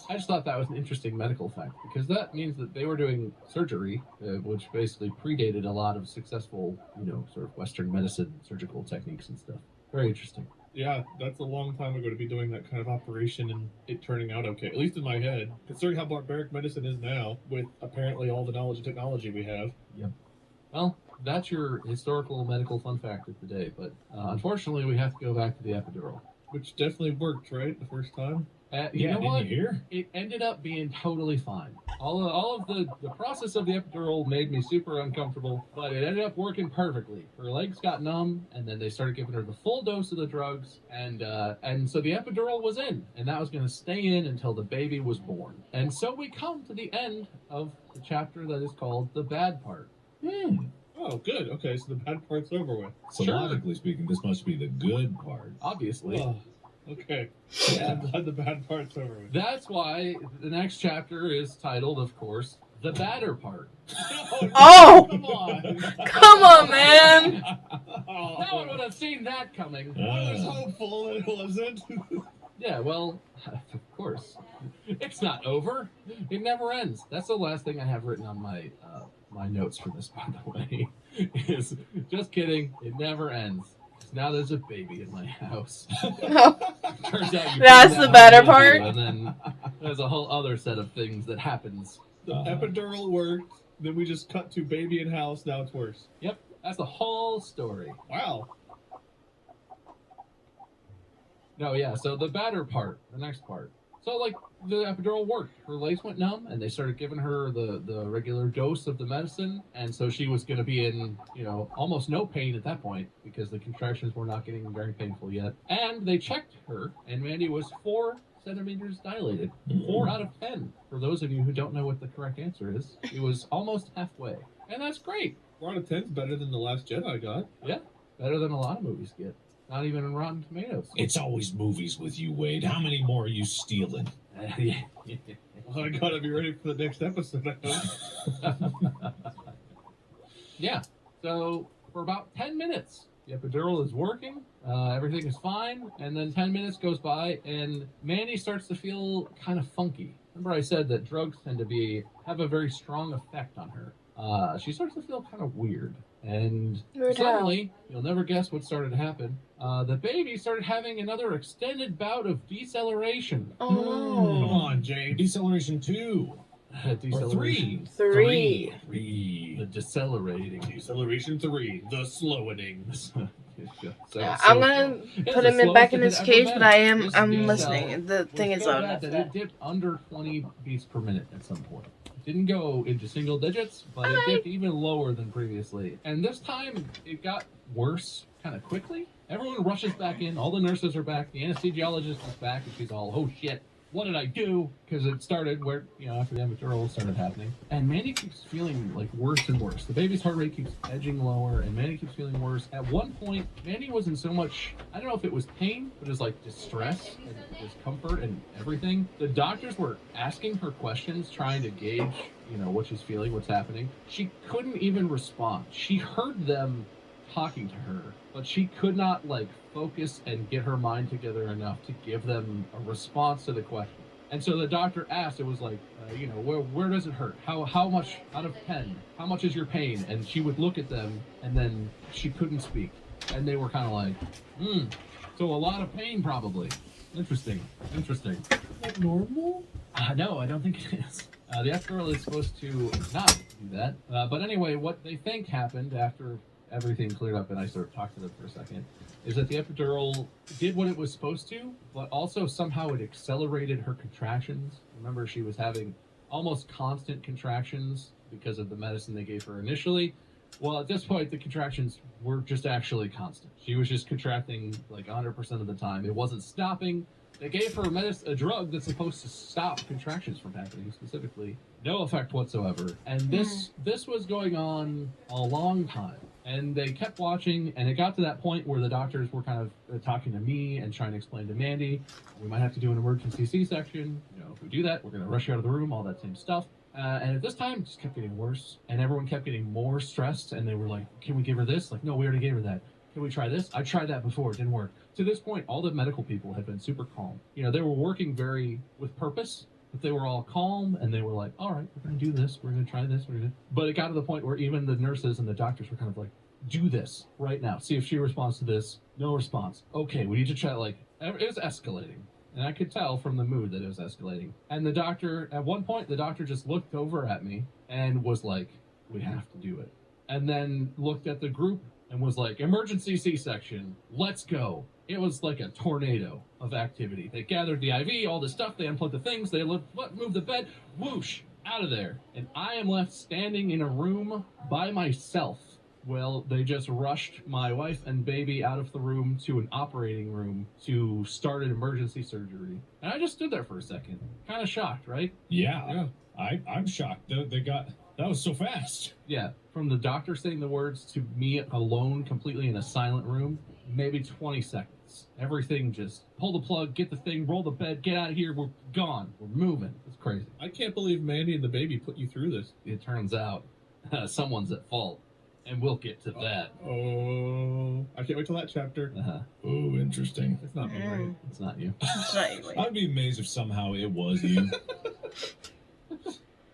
I just thought that was an interesting medical fact because that means that they were doing surgery, which basically predated a lot of successful, sort of Western medicine surgical techniques and stuff. Very interesting. Yeah, that's a long time ago to be doing that kind of operation and it turning out okay, at least in my head. Considering how barbaric medicine is now, with apparently all the knowledge and technology we have. Yep. Well, that's your historical medical fun fact of the day, but unfortunately we have to go back to the epidural. Which definitely worked, right, the first time? You know what? Didn't you hear? It ended up being totally fine. All of the process of the epidural made me super uncomfortable, but it ended up working perfectly. Her legs got numb, and then they started giving her the full dose of the drugs, and so the epidural was in, and that was going to stay in until the baby was born. And so we come to the end of the chapter that is called The Bad Part. Oh, good. Okay, so the bad part's over with. So Sure. logically speaking, this must be the good part. Obviously. Oh, okay. I'm glad the bad part's over with. That's why the next chapter is titled, of course, The Badder Part. Oh! Come on! Come on, man! Oh, No one would have seen that coming. I was hopeful it wasn't. Yeah, well, of course. It's not over. It never ends. That's the last thing I have written on my my notes for this, by the way. Is just kidding. It never ends. Now there's a baby in my house. Turns out you That's bring the that better home with part? you, and then there's a whole other set of things that happens. The epidural worked, then we just cut to baby in house, now it's worse. Yep, that's the whole story. Wow. No, yeah, so the badder part, the next part. So, like, the epidural worked. Her legs went numb, and they started giving her the regular dose of the medicine, and so she was going to be in, almost no pain at that point, because the contractions were not getting very painful yet. And they checked her, and Mandy was 4 centimeters dilated. 4 out of 10. For those of you who don't know what the correct answer is, it was almost halfway. And that's great. 4 out of 10's better than The Last Jedi got. Yeah, better than a lot of movies get. Not even in Rotten Tomatoes. It's always movies with you, Wade. How many more are you stealing? Well, I gotta be ready for the next episode, I hope. Yeah, so for about 10 minutes, the epidural is working, everything is fine, and then 10 minutes goes by, and Mandy starts to feel kind of funky. Remember I said that drugs tend to have a very strong effect on her. She starts to feel kind of weird. And suddenly, you'll never guess what started to happen. The baby started having another extended bout of deceleration. Oh Come no. on, James. Deceleration 2. Or 3. 3. 3. The decelerating. Deceleration 3, the slowening. I'm gonna put him back in his cage, but I'm listening. The thing is on. That it dipped under 20 beats per minute at some point. Didn't go into single digits, but it dipped even lower than previously. And this time, it got worse kind of quickly. Everyone rushes back in. All the nurses are back. The anesthesiologist is back, and she's all, oh shit, what did I do? Because it started after the epidural started happening. And Mandy keeps feeling like worse and worse. The baby's heart rate keeps edging lower, and Mandy keeps feeling worse. At one point, Mandy was in so much, I don't know if it was pain, but it was like distress and discomfort and everything. The doctors were asking her questions, trying to gauge, what she's feeling, what's happening. She couldn't even respond. She heard them talking to her, but she could not focus and get her mind together enough to give them a response to the question. And so the doctor asked, it was like, where does it hurt? How much out of 10? How much is your pain? And she would look at them, and then she couldn't speak. And they were kind of like, so a lot of pain probably. Interesting. Is that normal? No, I don't think it is. The epidural is supposed to not do that. But anyway, what they think happened after everything cleared up and I sort of talked to them for a second, is that the epidural did what it was supposed to, but also somehow it accelerated her contractions. Remember, she was having almost constant contractions because of the medicine they gave her initially. Well, at this point, the contractions were just actually constant. She was just contracting 100% of the time. It wasn't stopping. They gave her a drug that's supposed to stop contractions from happening specifically. No effect whatsoever. And this was going on a long time. And they kept watching, and it got to that point where the doctors were kind of talking to me and trying to explain to Mandy, we might have to do an emergency C-section. If we do that, we're going to rush you out of the room, all that same stuff. And at this time, it just kept getting worse. And everyone kept getting more stressed, and they were like, can we give her this? No, we already gave her that. Can we try this? I tried that before. It didn't work. To this point, all the medical people had been super calm. They were working with purpose, but they were all calm, and they were like, all right, we're going to do this. We're going to try this. But it got to the point where even the nurses and the doctors were kind of like, do this right now. See if she responds to this. No response. Okay, we need to try, it was escalating. And I could tell from the mood that it was escalating. And the doctor, at one point, the doctor just looked over at me and was like, we have to do it. And then looked at the group and was like, emergency C-section, let's go. It was like a tornado of activity. They gathered the IV, all the stuff, they unplugged the things, they moved the bed, whoosh, out of there. And I am left standing in a room by myself. Well, they just rushed my wife and baby out of the room to an operating room to start an emergency surgery. And I just stood there for a second, kind of shocked, right? Yeah. I'm shocked. That was so fast. Yeah, from the doctor saying the words to me alone, completely in a silent room, maybe 20 seconds. Everything just pull the plug, get the thing, roll the bed, get out of here. We're gone. We're moving. It's crazy. I can't believe Mandy and the baby put you through this. It turns out someone's at fault, and we'll get to that. Oh, I can't wait till that chapter. Oh, interesting. It's not me, right? It's not you. It's not you, Wade. I'd be amazed if somehow it was you.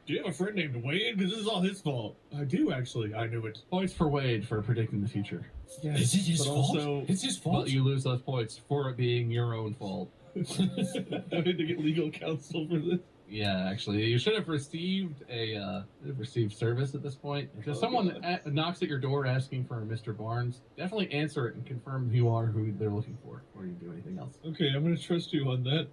Do you have a friend named Wade? Because this is all his fault. I do, actually. I knew it. Points for Wade for predicting the future. Yeah, Is it his but fault? Also, It's his But fault. you lose those points for it being your own fault. I need to get legal counsel for this. Yeah, actually, you should have received service at this point. If someone knocks at your door asking for Mr. Barnes, definitely answer it and confirm who you are, who they're looking for, before you do anything else. Okay, I'm going to trust you on that.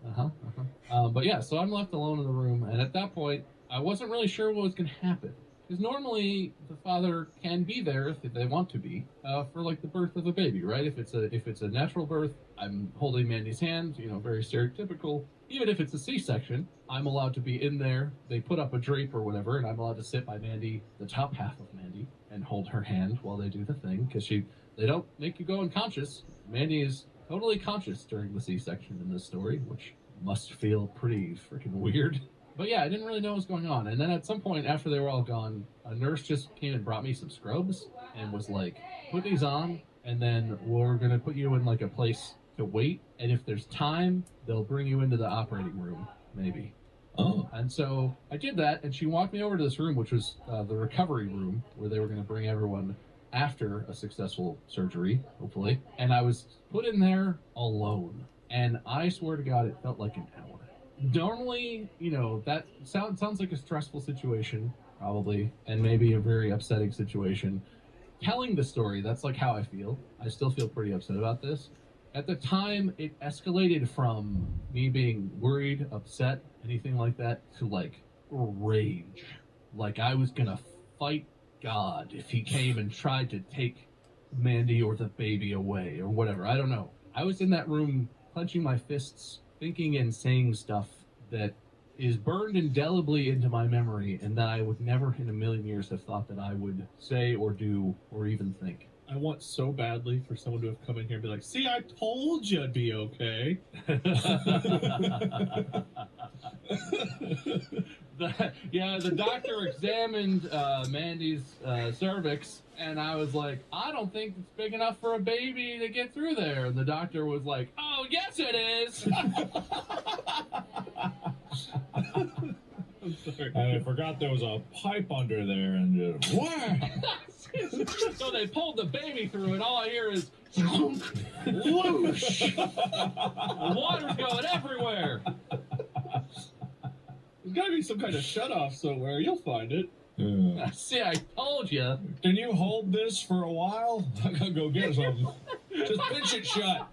But yeah, so I'm left alone in the room, and at that point, I wasn't really sure what was going to happen. Because normally the father can be there if they want to be for like the birth of a baby, right? If it's a natural birth, I'm holding Mandy's hand, very stereotypical. Even if it's a C-section, I'm allowed to be in there. They put up a drape or whatever, and I'm allowed to sit by Mandy, the top half of Mandy, and hold her hand while they do the thing. Because they don't make you go unconscious. Mandy is totally conscious during the C-section in this story, which must feel pretty freaking weird. But yeah, I didn't really know what was going on. And then at some point, after they were all gone, a nurse just came and brought me some scrubs and was like, put these on, and then we're going to put you in like a place to wait. And if there's time, they'll bring you into the operating room, maybe. Oh. And so I did that, and she walked me over to this room, which was the recovery room, where they were going to bring everyone after a successful surgery, hopefully. And I was put in there alone. And I swear to God, it felt like an hour. Normally, that sounds like a stressful situation, probably, and maybe a very upsetting situation. Telling the story, that's like how I feel. I still feel pretty upset about this. At the time, it escalated from me being worried, upset, anything like that, to like rage. Like I was gonna fight God if he came and tried to take Mandy or the baby away or whatever. I don't know. I was in that room clenching my fists, thinking and saying stuff that is burned indelibly into my memory and that I would never in a million years have thought that I would say or do or even think. I want so badly for someone to have come in here and be like, see, I told you it'd be okay. The doctor examined Mandy's cervix, and I was like, I don't think it's big enough for a baby to get through there. And the doctor was like, oh, yes, it is. I'm sorry. And I forgot there was a pipe under there and just wham! So they pulled the baby through, and all I hear is whoosh. The water's going everywhere. There's got to be some kind of shut-off somewhere. You'll find it. See, I told you. Can you hold this for a while? I gotta go get something. Just pinch it shut.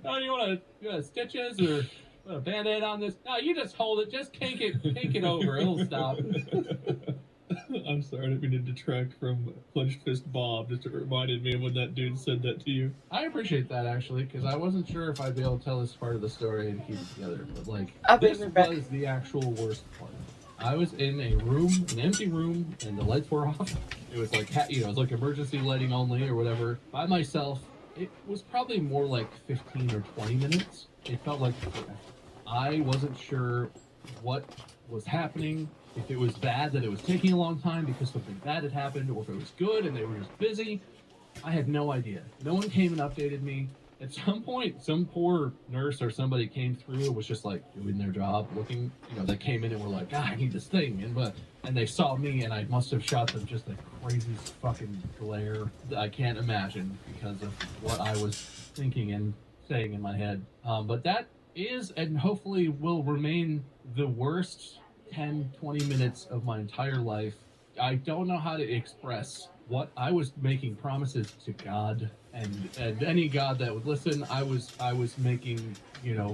Oh, you want stitches or put a Band-Aid on this? No, you just hold it. Just kink it over. It'll stop. I'm sorry, I didn't mean to detract from Clenched Fist Bob. Just it reminded me of when that dude said that to you. I appreciate that, actually, because I wasn't sure if I'd be able to tell this part of the story and keep it together. But, like, this was the actual worst part. I was in a room, an empty room, and the lights were off. It was like, it was like emergency lighting only or whatever. By myself, it was probably more like 15 or 20 minutes. It felt like forever. I wasn't sure what was happening. If it was bad that it was taking a long time because something bad had happened, or if it was good and they were just busy. I had no idea. No one came and updated me. At some point, some poor nurse or somebody came through and was just like doing their job, looking. They came in and were like, I need this thing, and they saw me, and I must have shot them just the craziest fucking glare that I can't imagine because of what I was thinking and saying in my head. But that is, and hopefully will remain, the worst 10, 20 minutes of my entire life. I don't know how to express what I was making promises to God and any God that would listen. I was making,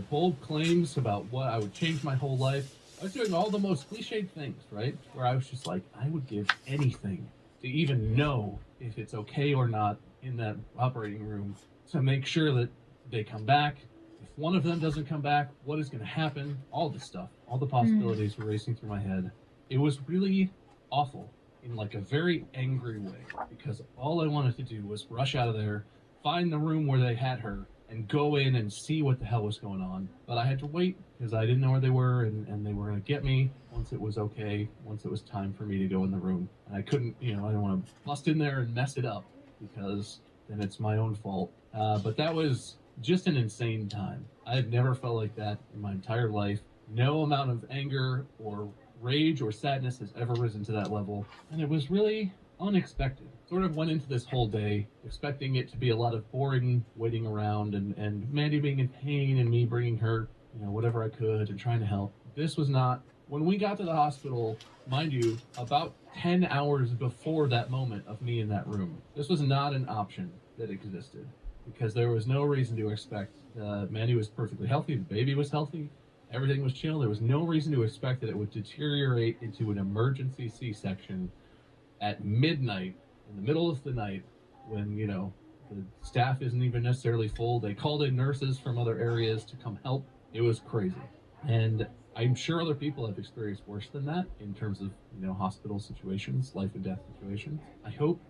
bold claims about what I would change my whole life. I was doing all the most cliched things, right? Where I was just like, I would give anything to even know if it's okay or not in that operating room, to make sure that they come back. If one of them doesn't come back, what is going to happen? All this stuff, all the possibilities were racing through my head. It was really awful in like a very angry way, because all I wanted to do was rush out of there, find the room where they had her, and go in and see what the hell was going on. But I had to wait because I didn't know where they were, and they were going to get me once it was okay, once it was time for me to go in the room. And I couldn't, I didn't want to bust in there and mess it up, because then it's my own fault. But that was just an insane time. I've never felt like that in my entire life. No amount of anger or rage or sadness has ever risen to that level. And it was really unexpected. Sort of went into this whole day expecting it to be a lot of boring waiting around, and Mandy being in pain and me bringing her, whatever I could and trying to help. This was not. When we got to the hospital, mind you, about 10 hours before that moment of me in that room, this was not an option that existed, because there was no reason to expect. Mandy was perfectly healthy, the baby was healthy, everything was chill. There was no reason to expect that it would deteriorate into an emergency C-section at midnight, in the middle of the night, when, the staff isn't even necessarily full. They called in nurses from other areas to come help. It was crazy. And I'm sure other people have experienced worse than that in terms of, hospital situations, life and death situations. I hope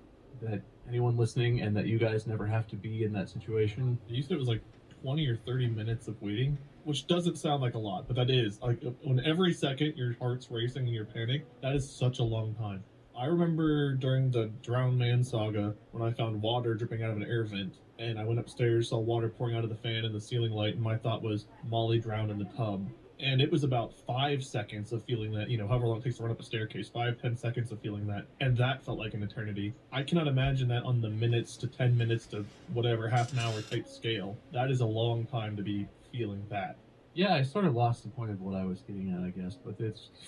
that anyone listening, and that you guys never have to be in that situation. You said it was like 20 or 30 minutes of waiting, which doesn't sound like a lot, but that is. Like, when every second your heart's racing and you're panicked, that is such a long time. I remember during the Drowned Man saga, when I found water dripping out of an air vent, and I went upstairs, saw water pouring out of the fan and the ceiling light, and my thought was, Molly drowned in the tub. And it was about 5 seconds of feeling that, however long it takes to run up a staircase, 5-10 seconds of feeling that, and that felt like an eternity. I cannot imagine that on the minutes to 10 minutes to whatever, half an hour type scale. That is a long time to be feeling that. Yeah, I sort of lost the point of what I was getting at, I guess. But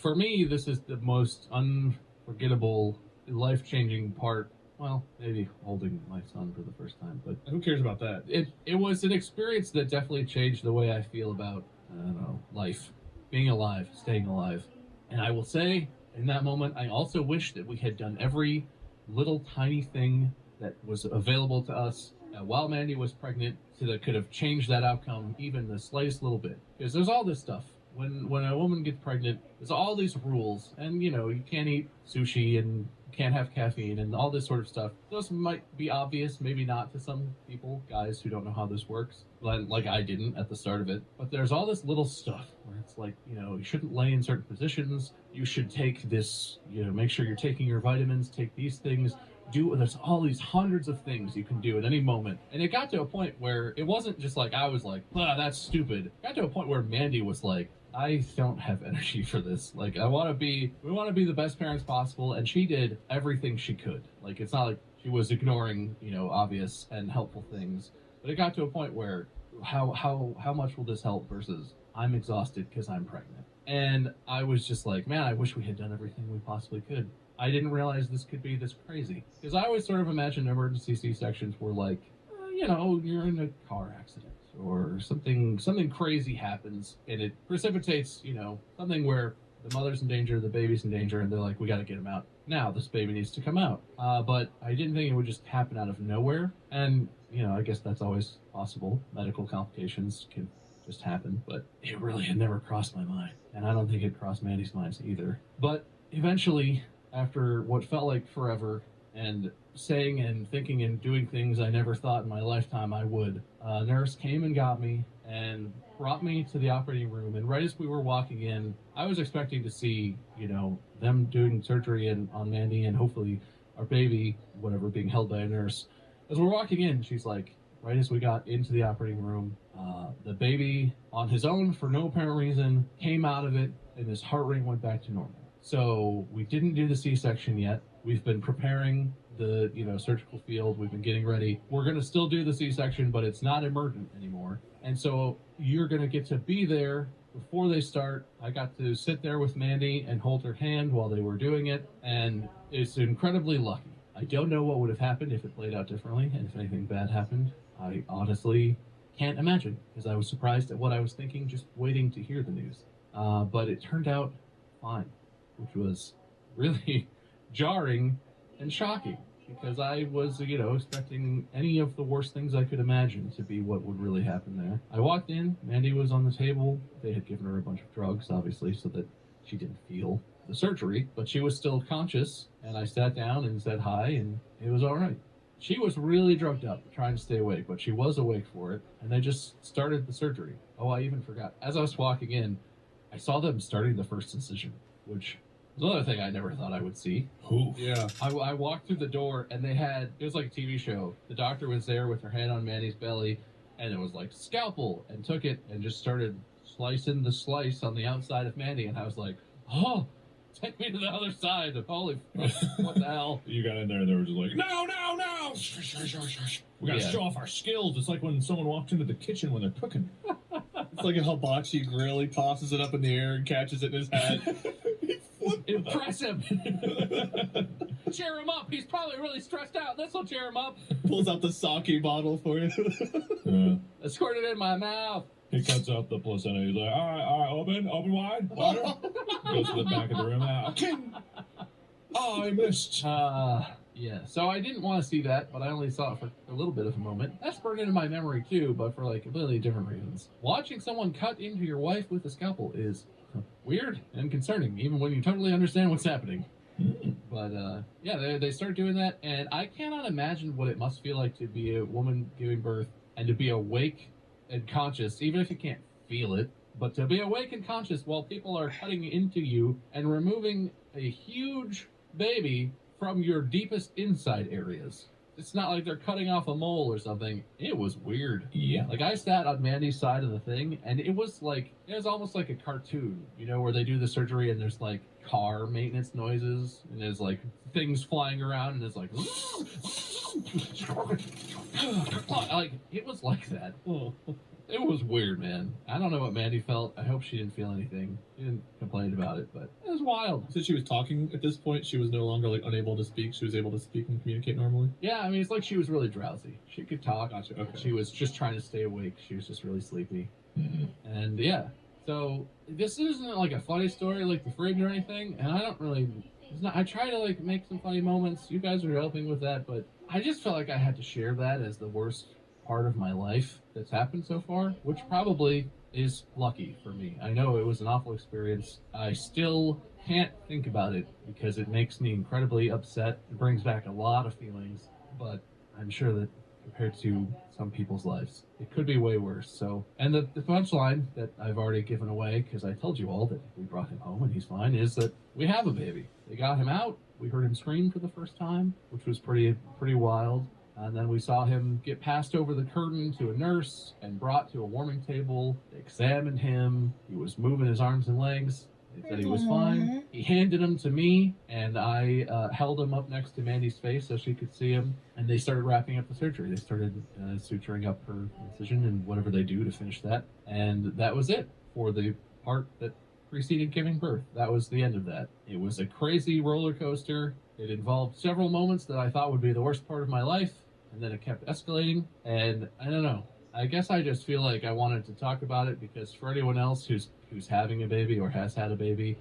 for me, this is the most unforgettable, life-changing part. Well, maybe holding my son for the first time, but who cares about that? It was an experience that definitely changed the way I feel about, I don't know, life, being alive, staying alive. And I will say, in that moment, I also wish that we had done every little tiny thing that was available to us while Mandy was pregnant, so that could have changed that outcome even the slightest little bit. Because there's all this stuff. When a woman gets pregnant, there's all these rules, and you can't eat sushi, and you can't have caffeine, and all this sort of stuff. Those might be obvious, maybe not to some people, guys who don't know how this works, like I didn't at the start of it. But there's all this little stuff where it's like, you shouldn't lay in certain positions. You should take this, make sure you're taking your vitamins, take these things. There's all these hundreds of things you can do at any moment. And it got to a point where it wasn't just like I was like, that's stupid. It got to a point where Mandy was like, I don't have energy for this. Like, we want to be the best parents possible, and she did everything she could. Like, it's not like she was ignoring, obvious and helpful things. But it got to a point where how much will this help versus I'm exhausted because I'm pregnant. And I was just like, man, I wish we had done everything we possibly could. I didn't realize this could be this crazy. Because I always sort of imagined emergency C-sections were like, you're in a car accident, or something crazy happens, and it precipitates, something where the mother's in danger, the baby's in danger, and they're like, we got to get him out. Now, this baby needs to come out. But I didn't think it would just happen out of nowhere. And, I guess that's always possible. Medical complications can just happen. But it really had never crossed my mind. And I don't think it crossed Mandy's mind either. But eventually, after what felt like forever, and saying and thinking and doing things I never thought in my lifetime I would, a nurse came and got me and brought me to the operating room. And right as we were walking in, I was expecting to see, them doing surgery on Mandy and hopefully our baby, whatever, being held by a nurse. As we're walking in, she's like, right as we got into the operating room, the baby, on his own, for no apparent reason, came out of it, and his heart rate went back to normal. So we didn't do the C-section yet. We've been preparing the surgical field. We've been getting ready. We're going to still do the C-section, but it's not emergent anymore. And so you're going to get to be there before they start. I got to sit there with Mandy and hold her hand while they were doing it, and it's incredibly lucky. I don't know what would have happened if it played out differently and if anything bad happened. I honestly can't imagine because I was surprised at what I was thinking just waiting to hear the news. But it turned out fine, which was really jarring and shocking because I was, expecting any of the worst things I could imagine to be what would really happen there. I walked in, Mandy was on the table. They had given her a bunch of drugs, obviously, so that she didn't feel the surgery, but she was still conscious, and I sat down and said hi, and it was all right. She was really drugged up, trying to stay awake, but she was awake for it, and they just started the surgery. Oh, I even forgot. As I was walking in, I saw them starting the first incision, which was another thing I never thought I would see. Ooh. Yeah. I walked through the door, and it was like a TV show. The doctor was there with her hand on Mandy's belly, and it was like, scalpel, and took it and just started slicing the slice on the outside of Mandy, and I was like, oh, take me to the other side. Holy, what the hell? You got in there and they were just like, no! We gotta show off our skills. It's like when someone walks into the kitchen when they're cooking. It's like a hibachi grill. He tosses it up in the air and catches it in his hat. Impress him. Cheer him up. He's probably really stressed out. This'll cheer him up. Pulls out the sake bottle for you. I squirted it in my mouth. He cuts out the placenta. He's like, all right, open wide. Water. Goes to the back of the room. King. Oh, I missed. Yeah, so I didn't want to see that, but I only saw it for a little bit of a moment. That's burned into my memory too, but for like completely different reasons. Watching someone cut into your wife with a scalpel is weird and concerning, even when you totally understand what's happening. But yeah, they start doing that, and I cannot imagine what it must feel like to be a woman giving birth and to be awake and conscious, even if you can't feel it, but to be awake and conscious while people are cutting into you and removing a huge baby from your deepest inside areas. It's not like they're cutting off a mole or something. It was weird. Yeah. Like, I sat on Mandy's side of the thing, and it was almost like a cartoon, where they do the surgery and there's like car maintenance noises, and there's like things flying around, and it's like, like, it was like that. It was weird, man. I don't know what Mandy felt. I hope she didn't feel anything. She didn't complain about it, but it was wild. Since she was talking at this point, she was no longer like unable to speak. She was able to speak and communicate normally. Yeah, I mean, it's like she was really drowsy. She could talk. Gotcha. Okay. She was just trying to stay awake. She was just really sleepy. Mm-hmm. And yeah, so this isn't like a funny story like The Fridge or anything. And I don't really. I try to like make some funny moments. You guys are helping with that, but I just felt like I had to share that as the worst part of my life that's happened so far, which probably is lucky for me. I know it was an awful experience. I still can't think about it because it makes me incredibly upset. It brings back a lot of feelings, but I'm sure that compared to some people's lives, it could be way worse. So, and the punchline that I've already given away, because I told you all that we brought him home and he's fine, is that we have a baby. They got him out. We heard him scream for the first time, which was pretty wild. And then we saw him get passed over the curtain to a nurse and brought to a warming table. They examined him. He was moving his arms and legs. They said he was fine. He handed him to me, and I held him up next to Mandy's face so she could see him. And they started wrapping up the surgery. They started suturing up her incision and whatever they do to finish that. And that was it for the part that preceded giving birth. That was the end of that. It was a crazy roller coaster. It involved several moments that I thought would be the worst part of my life. And then it kept escalating, and I don't know. I guess I just feel like I wanted to talk about it because for anyone else who's having a baby or has had a baby,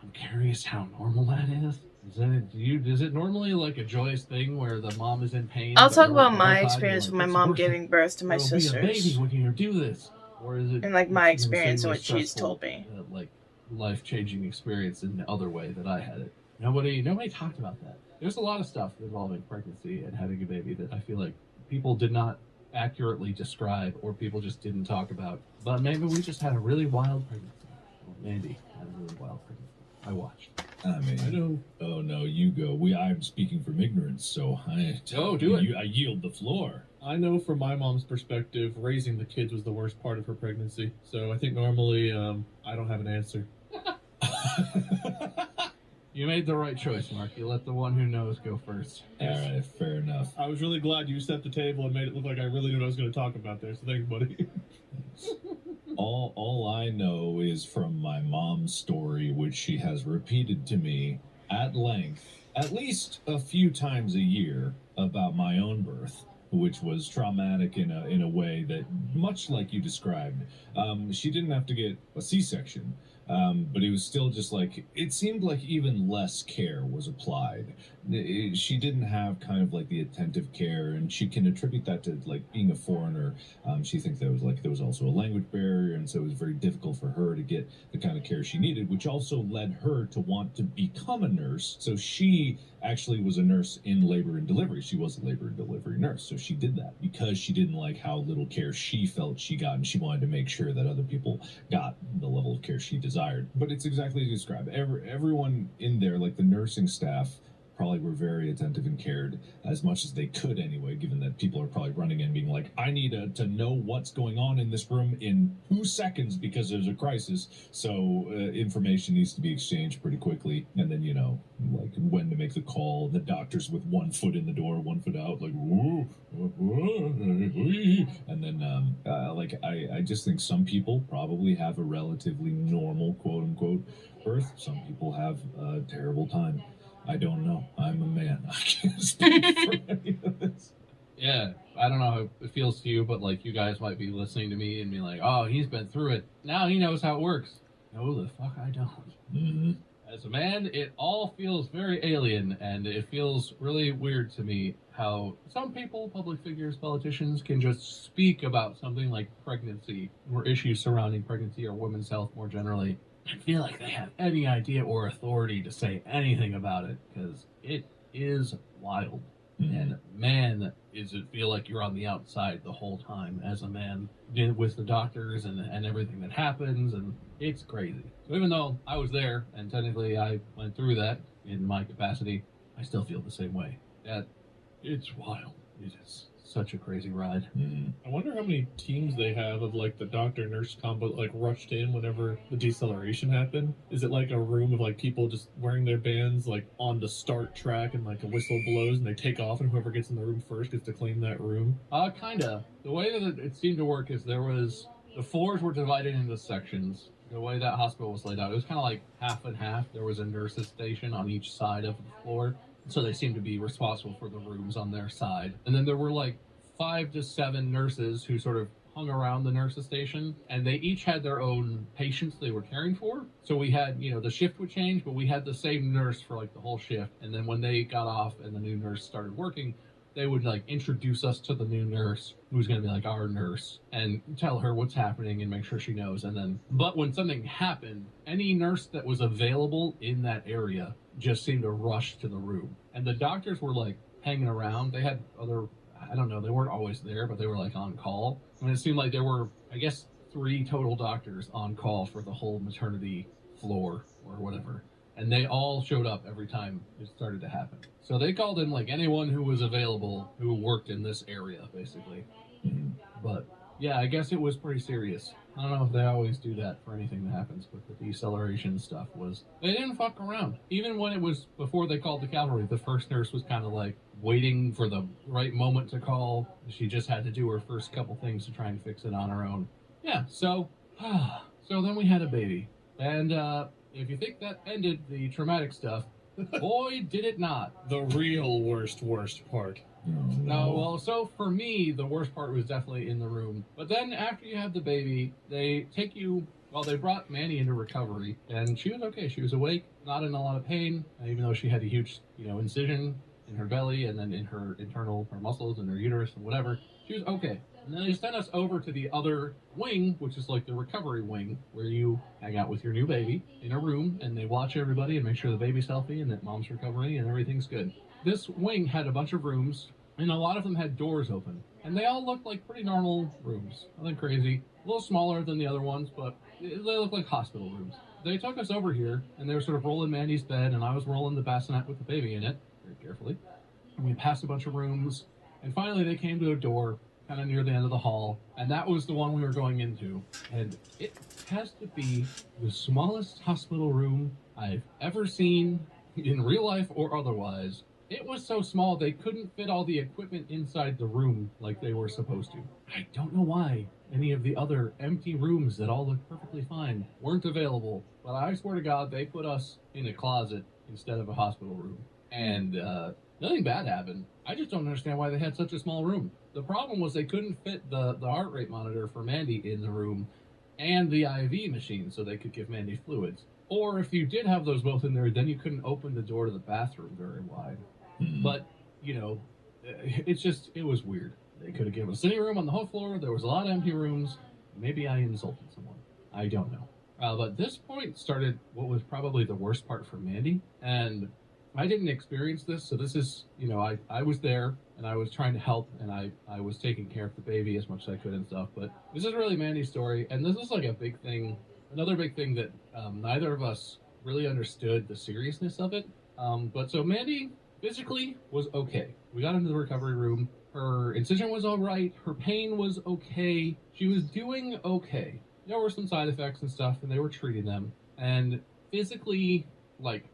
I'm curious how normal that is. Is it normally like a joyous thing where the mom is in pain? I'll talk about my experience with my mom giving birth to my There'll be a sisters. baby when you do this, or is it? And like my it's experience and what extremely she's stressful, told me. like life-changing experience in the other way that I had it. Nobody talked about that. There's a lot of stuff involving pregnancy and having a baby that I feel like people did not accurately describe or people just didn't talk about. But maybe we just had a really wild pregnancy. Well, Mandy had a really wild pregnancy. I watched. I mean, I know. Oh no, you go. I'm speaking from ignorance, so do it. I yield the floor. I know from my mom's perspective, raising the kids was the worst part of her pregnancy. So I think normally I don't have an answer. You made the right choice, Mark. You let the one who knows go first. All right, fair enough. I was really glad you set the table and made it look like I really knew what I was going to talk about there. So thanks, buddy. All I know is from my mom's story, which she has repeated to me at length at least a few times a year about my own birth, which was traumatic in a way that, much like you described. She didn't have to get a C-section, but it was still just like, it seemed like even less care was applied. She didn't have kind of like the attentive care, and she can attribute that to like being a foreigner. She thinks there was also a language barrier, and so it was very difficult for her to get the kind of care she needed, which also led her to want to become a nurse. So she actually was a nurse in labor and delivery. She was a labor and delivery nurse, so she did that because she didn't like how little care she felt she got, and she wanted to make sure that other people got the level of care she desired. But it's exactly as you described. Everyone in there, like the nursing staff, probably were very attentive and cared as much as they could anyway, given that people are probably running in being like, I need to know what's going on in this room in 2 seconds because there's a crisis. So information needs to be exchanged pretty quickly. And then, like when to make the call, the doctors with 1 foot in the door, 1 foot out, like, whoa, and then I just think some people probably have a relatively normal, quote unquote, birth. Some people have a terrible time. I don't know. I'm a man. I can't speak for any of this. Yeah, I don't know how it feels to you, but like you guys might be listening to me and be like, oh, he's been through it. Now he knows how it works. No, the fuck I don't. Mm-hmm. As a man, it all feels very alien, and it feels really weird to me how some people, public figures, politicians, can just speak about something like pregnancy or issues surrounding pregnancy or women's health more generally. I feel like they have any idea or authority to say anything about it, because it is wild. Mm-hmm. And man, does it feel like you're on the outside the whole time as a man with the doctors and everything that happens, and it's crazy. So even though I was there, and technically I went through that in my capacity, I still feel the same way. That it's wild. It is such a crazy ride. Mm-hmm. I wonder how many teams they have of like the doctor nurse combo like rushed in whenever the deceleration happened. Is it like a room of like people just wearing their bands like on the start track and like a whistle blows and they take off and whoever gets in the room first gets to claim that room? Kinda. The way that it seemed to work is the floors were divided into sections. The way that hospital was laid out, it was kind of like half and half. There was a nurse's station on each side of the floor. So they seemed to be responsible for the rooms on their side. And then there were like 5 to 7 nurses who sort of hung around the nurse's station, and they each had their own patients they were caring for. So we had, the shift would change, but we had the same nurse for like the whole shift. And then when they got off and the new nurse started working, they would like introduce us to the new nurse, who's going to be like our nurse, and tell her what's happening and make sure she knows. And then, but when something happened, any nurse that was available in that area just seemed to rush to the room. And the doctors were like hanging around. They had other, I don't know, they weren't always there, but they were like on call. And it seemed like there were, I guess, 3 total doctors on call for the whole maternity floor or whatever. And they all showed up every time it started to happen. So they called in like anyone who was available who worked in this area, basically. But yeah, I guess it was pretty serious. I don't know if they always do that for anything that happens, but the deceleration stuff was, they didn't fuck around. Even when it was before they called the cavalry, the first nurse was kind of like waiting for the right moment to call. She just had to do her first couple things to try and fix it on her own. Yeah, so then we had a baby. And if you think that ended the traumatic stuff, boy, did it not. The real worst part. No, well, so for me, the worst part was definitely in the room. But then after you have the baby, they take you, they brought Mandy into recovery, and she was okay. She was awake, not in a lot of pain, even though she had a huge, incision in her belly and then in her muscles and her uterus and whatever. She was okay. And then they sent us over to the other wing, which is like the recovery wing, where you hang out with your new baby in a room, and they watch everybody and make sure the baby's healthy and that mom's recovering and everything's good. This wing had a bunch of rooms, and a lot of them had doors open. And they all looked like pretty normal rooms. Nothing crazy. A little smaller than the other ones, but they looked like hospital rooms. They took us over here, and they were sort of rolling Mandy's bed, and I was rolling the bassinet with the baby in it, very carefully. And we passed a bunch of rooms, and finally they came to a door kind of near the end of the hall, and that was the one we were going into. And it has to be the smallest hospital room I've ever seen in real life or otherwise. It was so small they couldn't fit all the equipment inside the room like they were supposed to. I don't know why any of the other empty rooms that all looked perfectly fine weren't available, but I swear to God they put us in a closet instead of a hospital room. and nothing bad happened. I just don't understand why they had such a small room. The problem was they couldn't fit the heart rate monitor for Mandy in the room and the IV machine so they could give Mandy fluids. Or if you did have those both in there, then you couldn't open the door to the bathroom very wide. But, you know, it was weird. They could have given a sitting room on the whole floor. There was a lot of empty rooms. Maybe I insulted someone. I don't know. But this point started what was probably the worst part for Mandy. And I didn't experience this, so this is, you know, I was there and I was trying to help and I was taking care of the baby as much as I could and stuff. But this is really Mandy's story. And this is like a big thing, another big thing that neither of us really understood the seriousness of it. But so Mandy physically was okay. We got into the recovery room. Her incision was all right. Her pain was okay. She was doing okay. There were some side effects and stuff, and they were treating them. And physically, like,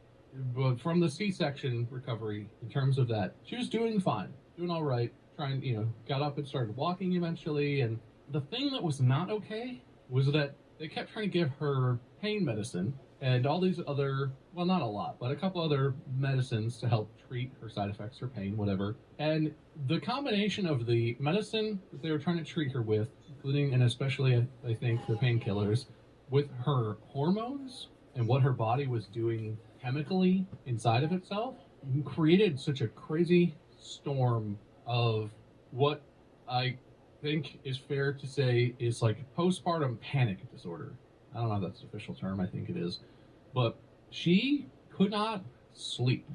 but from the C-section recovery, in terms of that, she was doing fine, doing all right. Trying, you know, got up and started walking eventually. And the thing that was not okay was that they kept trying to give her pain medicine and all these other, well, not a lot, but a couple other medicines to help treat her side effects, her pain, whatever. And the combination of the medicine that they were trying to treat her with, including and especially, I think, the painkillers, with her hormones and what her body was doing chemically inside of itself, created such a crazy storm of what I think is fair to say is like postpartum panic disorder. I don't know if that's the official term, I think it is. But she could not sleep.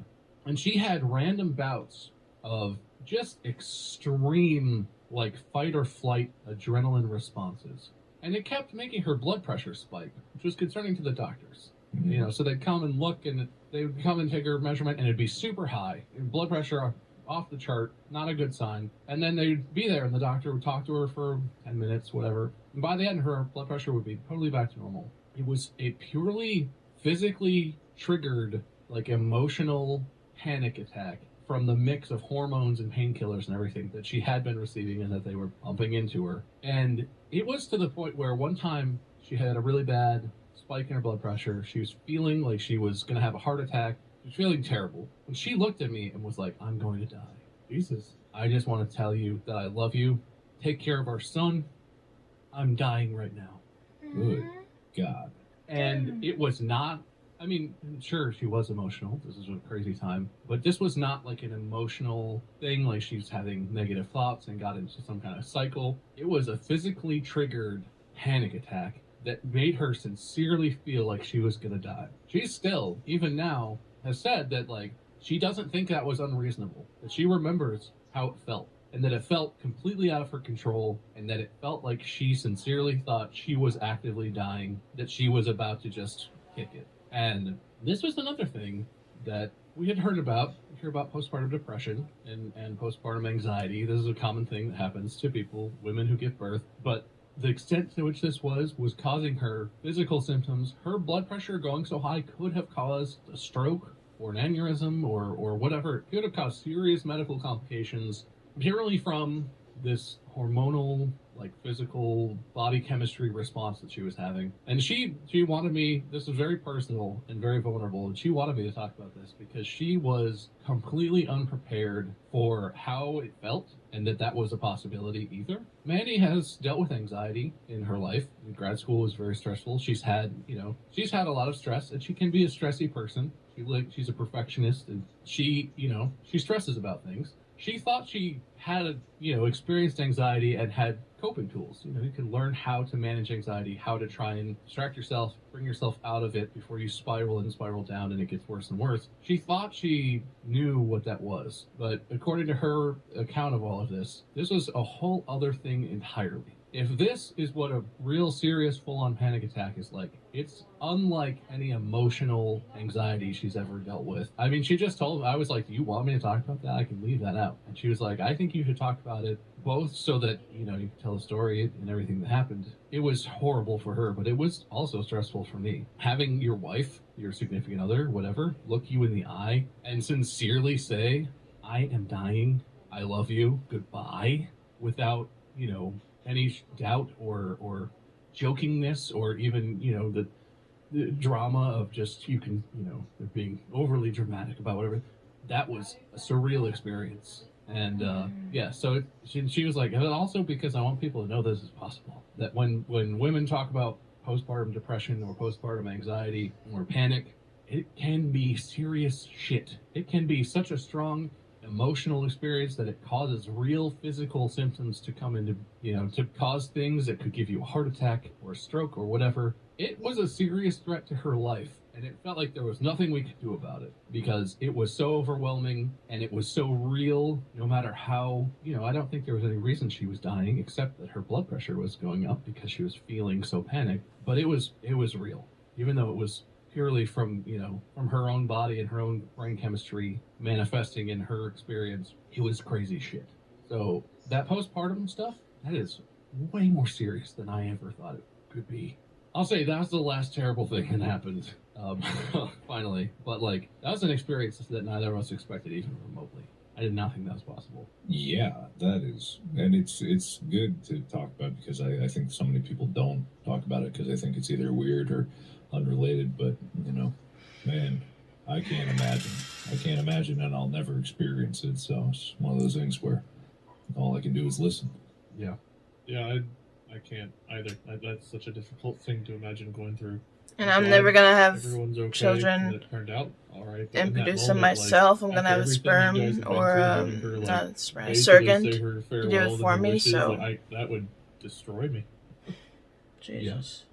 And she had random bouts of just extreme, like, fight or flight adrenaline responses. And it kept making her blood pressure spike, which was concerning to the doctors. You know, so they'd come and look and they would come and take her measurement and it'd be super high. Blood pressure off the chart, not a good sign. And then they'd be there and the doctor would talk to her for 10 minutes, whatever. And by the end, her blood pressure would be totally back to normal. It was a purely physically triggered, like, emotional panic attack from the mix of hormones and painkillers and everything that she had been receiving and that they were pumping into her. And it was to the point where one time she had a really bad spike in her blood pressure. She was feeling like she was going to have a heart attack. She was feeling terrible. And she looked at me and was like, I'm going to die. Jesus. I just want to tell you that I love you. Take care of our son. I'm dying right now. Good God. And it was not, I mean, sure, she was emotional. This is a crazy time. But this was not like an emotional thing, like she was having negative thoughts and got into some kind of cycle. It was a physically triggered panic attack that made her sincerely feel like she was going to die. She still, even now, has said that, like, she doesn't think that was unreasonable. That she remembers how it felt. And that it felt completely out of her control, and that it felt like she sincerely thought she was actively dying, that she was about to just kick it. And this was another thing that we had heard about. We hear about postpartum depression and postpartum anxiety. This is a common thing that happens to people, women who give birth. But the extent to which this was causing her physical symptoms. Her blood pressure going so high could have caused a stroke or an aneurysm or whatever. It could have caused serious medical complications purely from this hormonal, like, physical body chemistry response that she was having. And she wanted me, this is very personal and very vulnerable, and she wanted me to talk about this because she was completely unprepared for how it felt and that was a possibility either. Mandy has dealt with anxiety in her life. Grad school was very stressful. She's had a lot of stress, and she can be a stressy person. She's a perfectionist, and she stresses about things. She thought she had, experienced anxiety and had coping tools. You can learn how to manage anxiety, how to try and distract yourself, bring yourself out of it before you spiral down and it gets worse and worse. She thought she knew what that was. But according to her account of all of this was a whole other thing entirely. If this is what a real serious full-on panic attack is like, it's unlike any emotional anxiety she's ever dealt with. I mean, she just told me, I was like, do you want me to talk about that? I can leave that out. And she was like, I think you should talk about it, both so that, you can tell the story and everything that happened. It was horrible for her, but it was also stressful for me. Having your wife, your significant other, whatever, look you in the eye and sincerely say, I am dying, I love you, goodbye, without, any doubt or jokingness or even, the drama of just, they're being overly dramatic about whatever. that was a surreal experience. And yeah, so she was like, and also because I want people to know this is possible. That when women talk about postpartum depression or postpartum anxiety or panic, it can be serious shit. It can be such a strong emotional experience that it causes real physical symptoms to come into, to cause things that could give you a heart attack or a stroke or whatever. It was a serious threat to her life, and it felt like there was nothing we could do about it because it was so overwhelming and it was so real. No matter how, I don't think there was any reason she was dying except that her blood pressure was going up because she was feeling so panicked. But it was real, even though it was purely from her own body and her own brain chemistry manifesting in her experience. It was crazy shit. So that postpartum stuff, that is way more serious than I ever thought it could be. I'll say that's the last terrible thing that happened. Finally, but like that was an experience that neither of us expected even remotely. I did not think that was possible. Yeah, that is, and it's good to talk about because I think so many people don't talk about it because they think it's either weird or unrelated. But man, I can't imagine, and I'll never experience it. So it's one of those things where all I can do is listen. Yeah, I can't either. That's such a difficult thing to imagine going through. And I'm never gonna have Everyone's okay, children and it turned out all right. and produce them myself. I'm gonna have a sperm or not a sperm, a surrogate to do it for me. So that would destroy me. Jesus.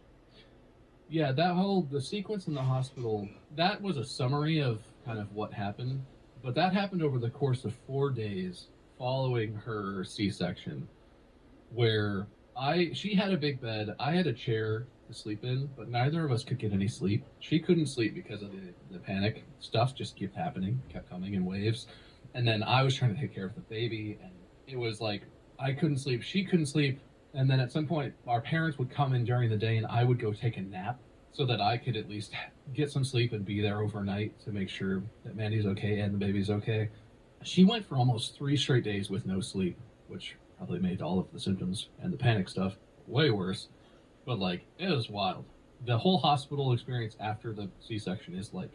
Yeah, the sequence in the hospital, that was a summary of kind of what happened, but that happened over the course of 4 days following her C-section, where she had a big bed, I had a chair to sleep in, but neither of us could get any sleep. She couldn't sleep because of the panic. Stuff just kept happening, kept coming in waves, and then I was trying to take care of the baby, and it was like, I couldn't sleep, she couldn't sleep. And then at some point, our parents would come in during the day and I would go take a nap so that I could at least get some sleep and be there overnight to make sure that Mandy's okay and the baby's okay. She went for almost 3 straight days with no sleep, which probably made all of the symptoms and the panic stuff way worse. But like, it was wild. The whole hospital experience after the C-section is like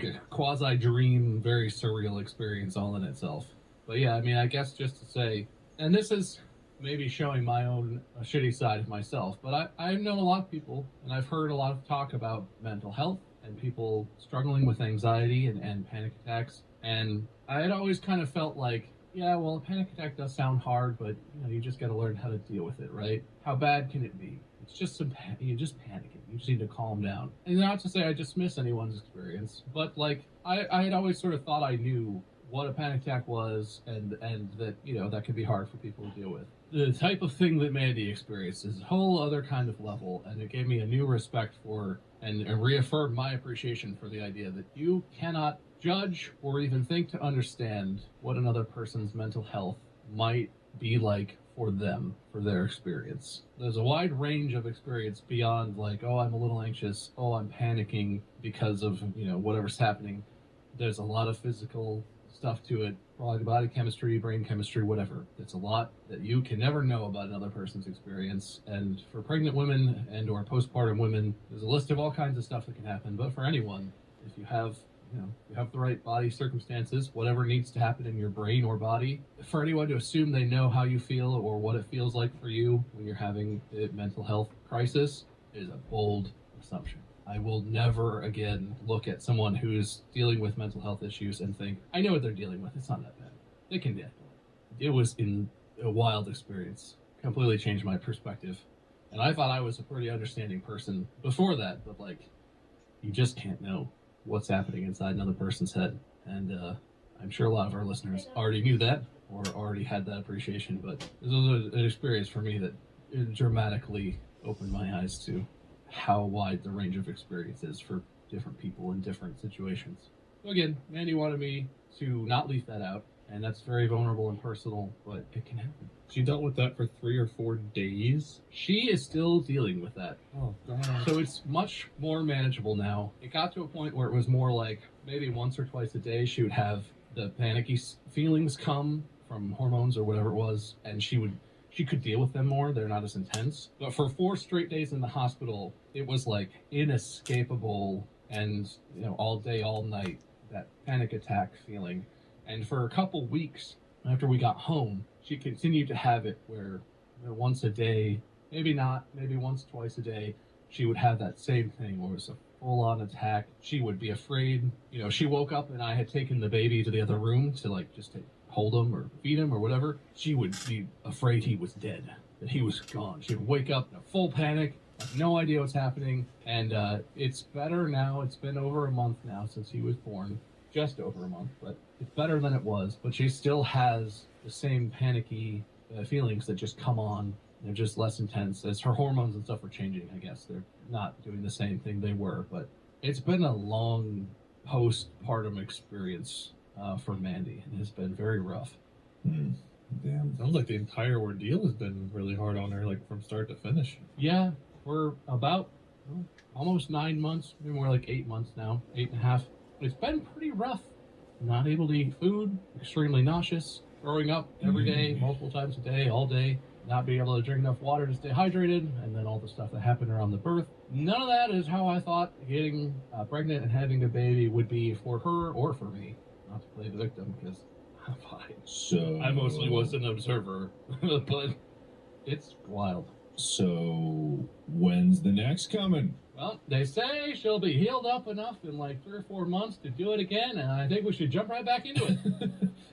a quasi-dream, very surreal experience all in itself. But yeah, I mean, I guess just to say, and this is maybe showing my own shitty side of myself, but I've known a lot of people, and I've heard a lot of talk about mental health and people struggling with anxiety and panic attacks, and I had always kind of felt like, yeah, well, a panic attack does sound hard, but you just got to learn how to deal with it, right? How bad can it be? It's just you're just panicking. You just need to calm down. And not to say I dismiss anyone's experience, but like I had always sort of thought I knew what a panic attack was, and that that could be hard for people to deal with. The type of thing that Mandy experienced is a whole other kind of level, and it gave me a new respect for and reaffirmed my appreciation for the idea that you cannot judge or even think to understand what another person's mental health might be like for them, for their experience. There's a wide range of experience beyond like, oh, I'm a little anxious, oh, I'm panicking because of whatever's happening. There's a lot of physical stuff to it, body chemistry, brain chemistry, whatever. It's a lot that you can never know about another person's experience. And for pregnant women and or postpartum women, there's a list of all kinds of stuff that can happen. But for anyone, if you have the right body circumstances, whatever needs to happen in your brain or body, for anyone to assume they know how you feel or what it feels like for you when you're having a mental health crisis is a bold assumption. I will never again look at someone who's dealing with mental health issues and think, I know what they're dealing with. It's not that bad. They can handle it. It was a wild experience. Completely changed my perspective. And I thought I was a pretty understanding person before that, but like, you just can't know what's happening inside another person's head. And I'm sure a lot of our listeners already knew that or already had that appreciation, but this was an experience for me that it dramatically opened my eyes to how wide the range of experience is for different people in different situations. So again, Mandy wanted me to not leave that out, and that's very vulnerable and personal, but it can happen. She dealt with that for 3 or 4 days. She is still dealing with that. Oh, God. So it's much more manageable now. It got to a point where it was more like maybe once or twice a day she would have the panicky feelings come from hormones or whatever it was, and she could deal with them more. They're not as intense. But for 4 straight days in the hospital, it was like inescapable and all day, all night that panic attack feeling. And for a couple weeks after we got home, she continued to have it where once a day, maybe not, maybe once, twice a day, she would have that same thing where it was a full-on attack. She would be afraid. You know, she woke up and I had taken the baby to the other room to like just to hold him or feed him or whatever. She would be afraid he was dead, that he was gone. She would wake up in a full panic, have no idea what's happening. And it's better now. It's been over a month now since he was born. Just over a month, but it's better than it was. But she still has the same panicky feelings that just come on. They're just less intense as her hormones and stuff are changing. I guess they're not doing the same thing they were. But it's been a long postpartum experience for Mandy, and it's been very rough. Damn. Sounds like the entire ordeal has been really hard on her, like from start to finish. Yeah, we're about almost 9 months, maybe more like 8 months now, 8.5. It's been pretty rough. Not able to eat food, extremely nauseous, throwing up every day, multiple times a day, all day, not being able to drink enough water to stay hydrated, and then all the stuff that happened around the birth. None of that is how I thought getting pregnant and having a baby would be for her or for me. Not to play the victim, because I'm fine. So I mostly was an observer, but It's wild. So when's the next coming? Well, they say she'll be healed up enough in like 3 or 4 months to do it again, and I think we should jump right back into it.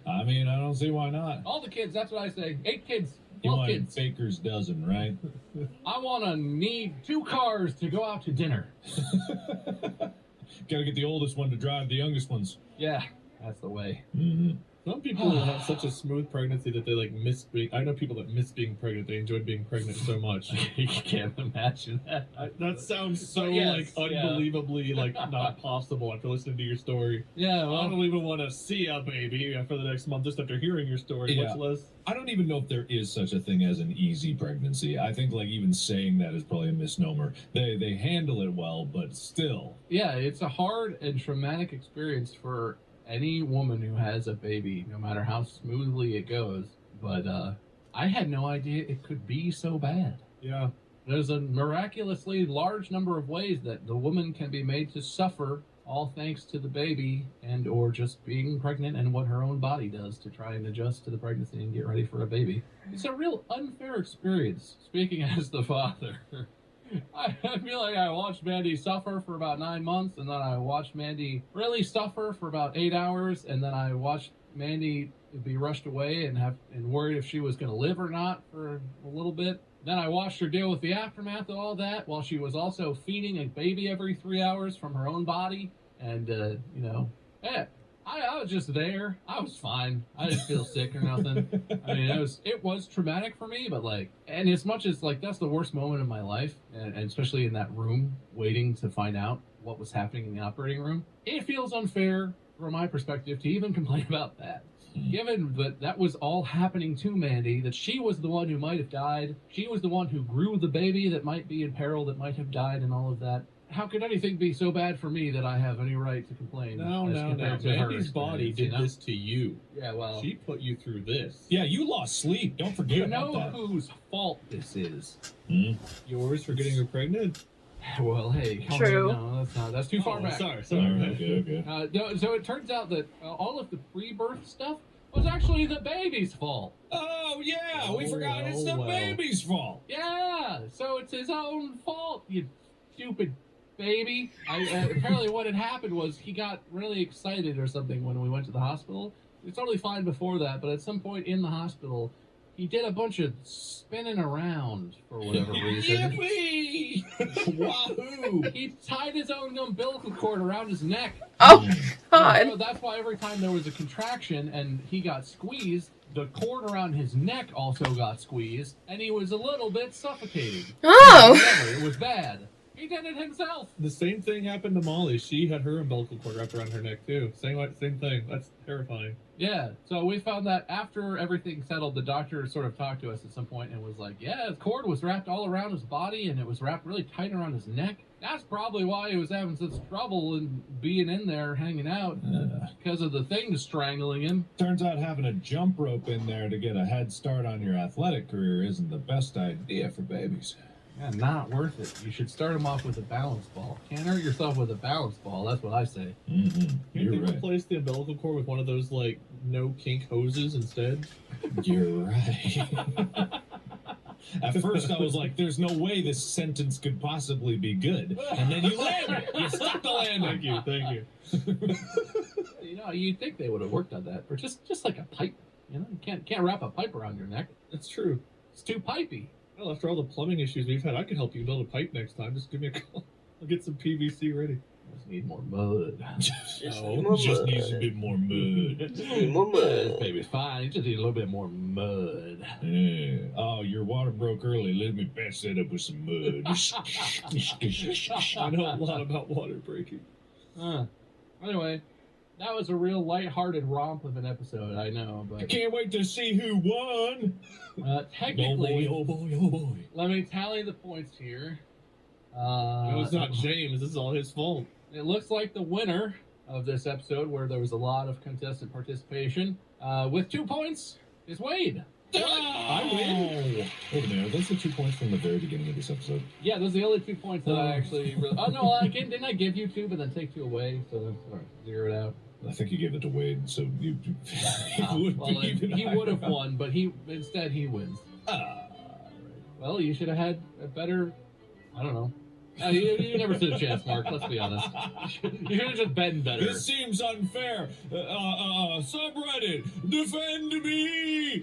I mean, I don't see why not. All the kids, that's what I say. 8 kids, You 12 want kids. baker's dozen, right? I want to need 2 cars to go out to dinner. Gotta get the oldest one to drive the youngest ones. Yeah, that's the way. Mm-hmm. some people have such a smooth pregnancy that they like miss being. I know people that miss being pregnant. They enjoyed being pregnant so much. You can't imagine that. That sounds so Yes, like yeah. unbelievably like not possible after listening to your story. Yeah, I well, don't even want to see a baby for the next month just after hearing your story, Yeah. much less. I don't even know if there is such a thing as an easy pregnancy. I think like even saying that is probably a misnomer. They handle it well, but still. yeah, it's a hard and traumatic experience for any woman who has a baby, no matter how smoothly it goes. But I had no idea it could be so bad. Yeah. There's a miraculously large number of ways that the woman can be made to suffer, all thanks to the baby and or just being pregnant and what her own body does to try and adjust to the pregnancy and get ready for a baby. It's a real unfair experience, speaking as the father. I feel like I watched Mandy suffer for about 9 months, and then I watched Mandy really suffer for about 8 hours, and then I watched Mandy be rushed away and worried if she was going to live or not for a little bit. Then I watched her deal with the aftermath of all that while she was also feeding a baby every 3 hours from her own body. And, I was just there. I was fine. I didn't feel sick or nothing. I mean, it was traumatic for me, but and as much as that's the worst moment of my life, and especially in that room waiting to find out what was happening in the operating room, it feels unfair from my perspective to even complain about that. Given that was all happening to Mandy, that she was the one who might have died, she was the one who grew the baby that might be in peril, that might have died, and all of that. How could anything be so bad for me that I have any right to complain? No. compared to her Mandy's body experience, did you know? this to you. Yeah, well, She put you through this. Yeah, you lost sleep. Don't forget you about know that. whose fault this is. Hmm? Yours for getting her pregnant? Well, hey, True. No, that's not. That's too far Oh, back. Sorry. Okay. No, so it turns out that all of the pre-birth stuff was actually the baby's fault. Oh, yeah, we Oh, forgot it's the well. baby's fault. Yeah, so it's his own fault, you stupid baby. Apparently what had happened was he got really excited or something when we went to the hospital. It's totally fine before that, but at some point in the hospital, he did a bunch of spinning around for whatever reason. Yippee! Wahoo! He tied his own umbilical cord around his neck. Oh, So God. that's why every time there was a contraction and he got squeezed, the cord around his neck also got squeezed, and he was a little bit suffocated. Oh. Whatever, it was bad. He did it himself. The same thing happened to Molly. She had her umbilical cord wrapped around her neck too. Same thing. That's terrifying. Yeah, so we found that after everything settled, the doctor sort of talked to us at some point and was like, yeah, the cord was wrapped all around his body and it was wrapped really tight around his neck. That's probably why he was having such trouble in being in there hanging out, because of the thing strangling him. Turns out having a jump rope in there to get a head start on your athletic career isn't the best idea for babies. Yeah, not worth it. You should start them off with a balance ball. Can't hurt yourself with a balance ball. That's what I say. Mm-hmm. You're You're right. replace the umbilical cord with one of those like no kink hoses instead. You're right. At first, I was like, "There's no way this sentence could possibly be good," and then you landed. You stuck the landing. Thank you. You know, you'd think they would have worked on that, or just like a pipe. You know, you can't wrap a pipe around your neck. That's true. It's too pipey. Well, after all the plumbing issues we've had, I could help you build a pipe next time. Just give me a call. I'll get some PVC ready. Just need more mud. Just needs a bit more mud. This baby's fine. You just need a little bit more mud. Yeah. Oh, your water broke early. Let me patch that up with some mud. I know a lot about water breaking. Anyway, that was a real lighthearted romp of an episode, I know, I but can't wait to see who won. technically, Oh boy. let me tally the points here. No, it's not James. This is all his fault. It looks like the winner of this episode, where there was a lot of contestant participation, with 2 points, is Wade. I win. Wait a minute, those are 2 points from the very beginning of this episode. Yeah, those are the only 2 points that I actually really... Oh, no, didn't I give you 2, but then take 2 away, so that's all right, zeroed out. I think you gave it to Wade, so you He would have won, but instead he wins. Well, you should have had a better... I don't know. You never stood a chance, Mark. Let's be honest. You should have just been better. This seems unfair. Subreddit, defend me.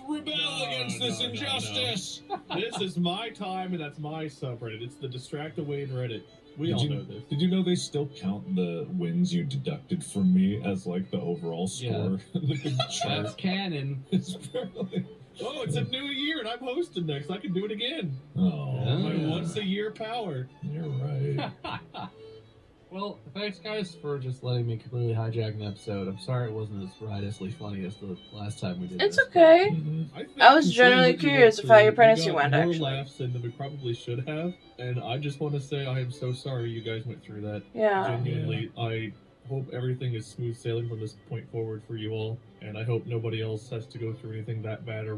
Rebel against this injustice. This is my time, and that's my subreddit. It's the Distractible Reddit. We all know this. Did you know they still count the wins you deducted from me as like the overall score? Yeah. The big chart. That's canon. It's barely... Oh, it's a new year, and I'm hosting next. I can do it again. Oh, My Yeah. once-a-year power. you're right. Well, thanks, guys, for just letting me completely hijack an episode. I'm sorry it wasn't as riotously funny as the last time we did It's this. okay. Mhm. I was genuinely curious of how your pregnancy we got went, more actually. laughs than we probably should have, and I just want to say I am so sorry you guys went through that. Yeah. Genuinely, I hope everything is smooth sailing from this point forward for you all, and I hope nobody else has to go through anything that bad or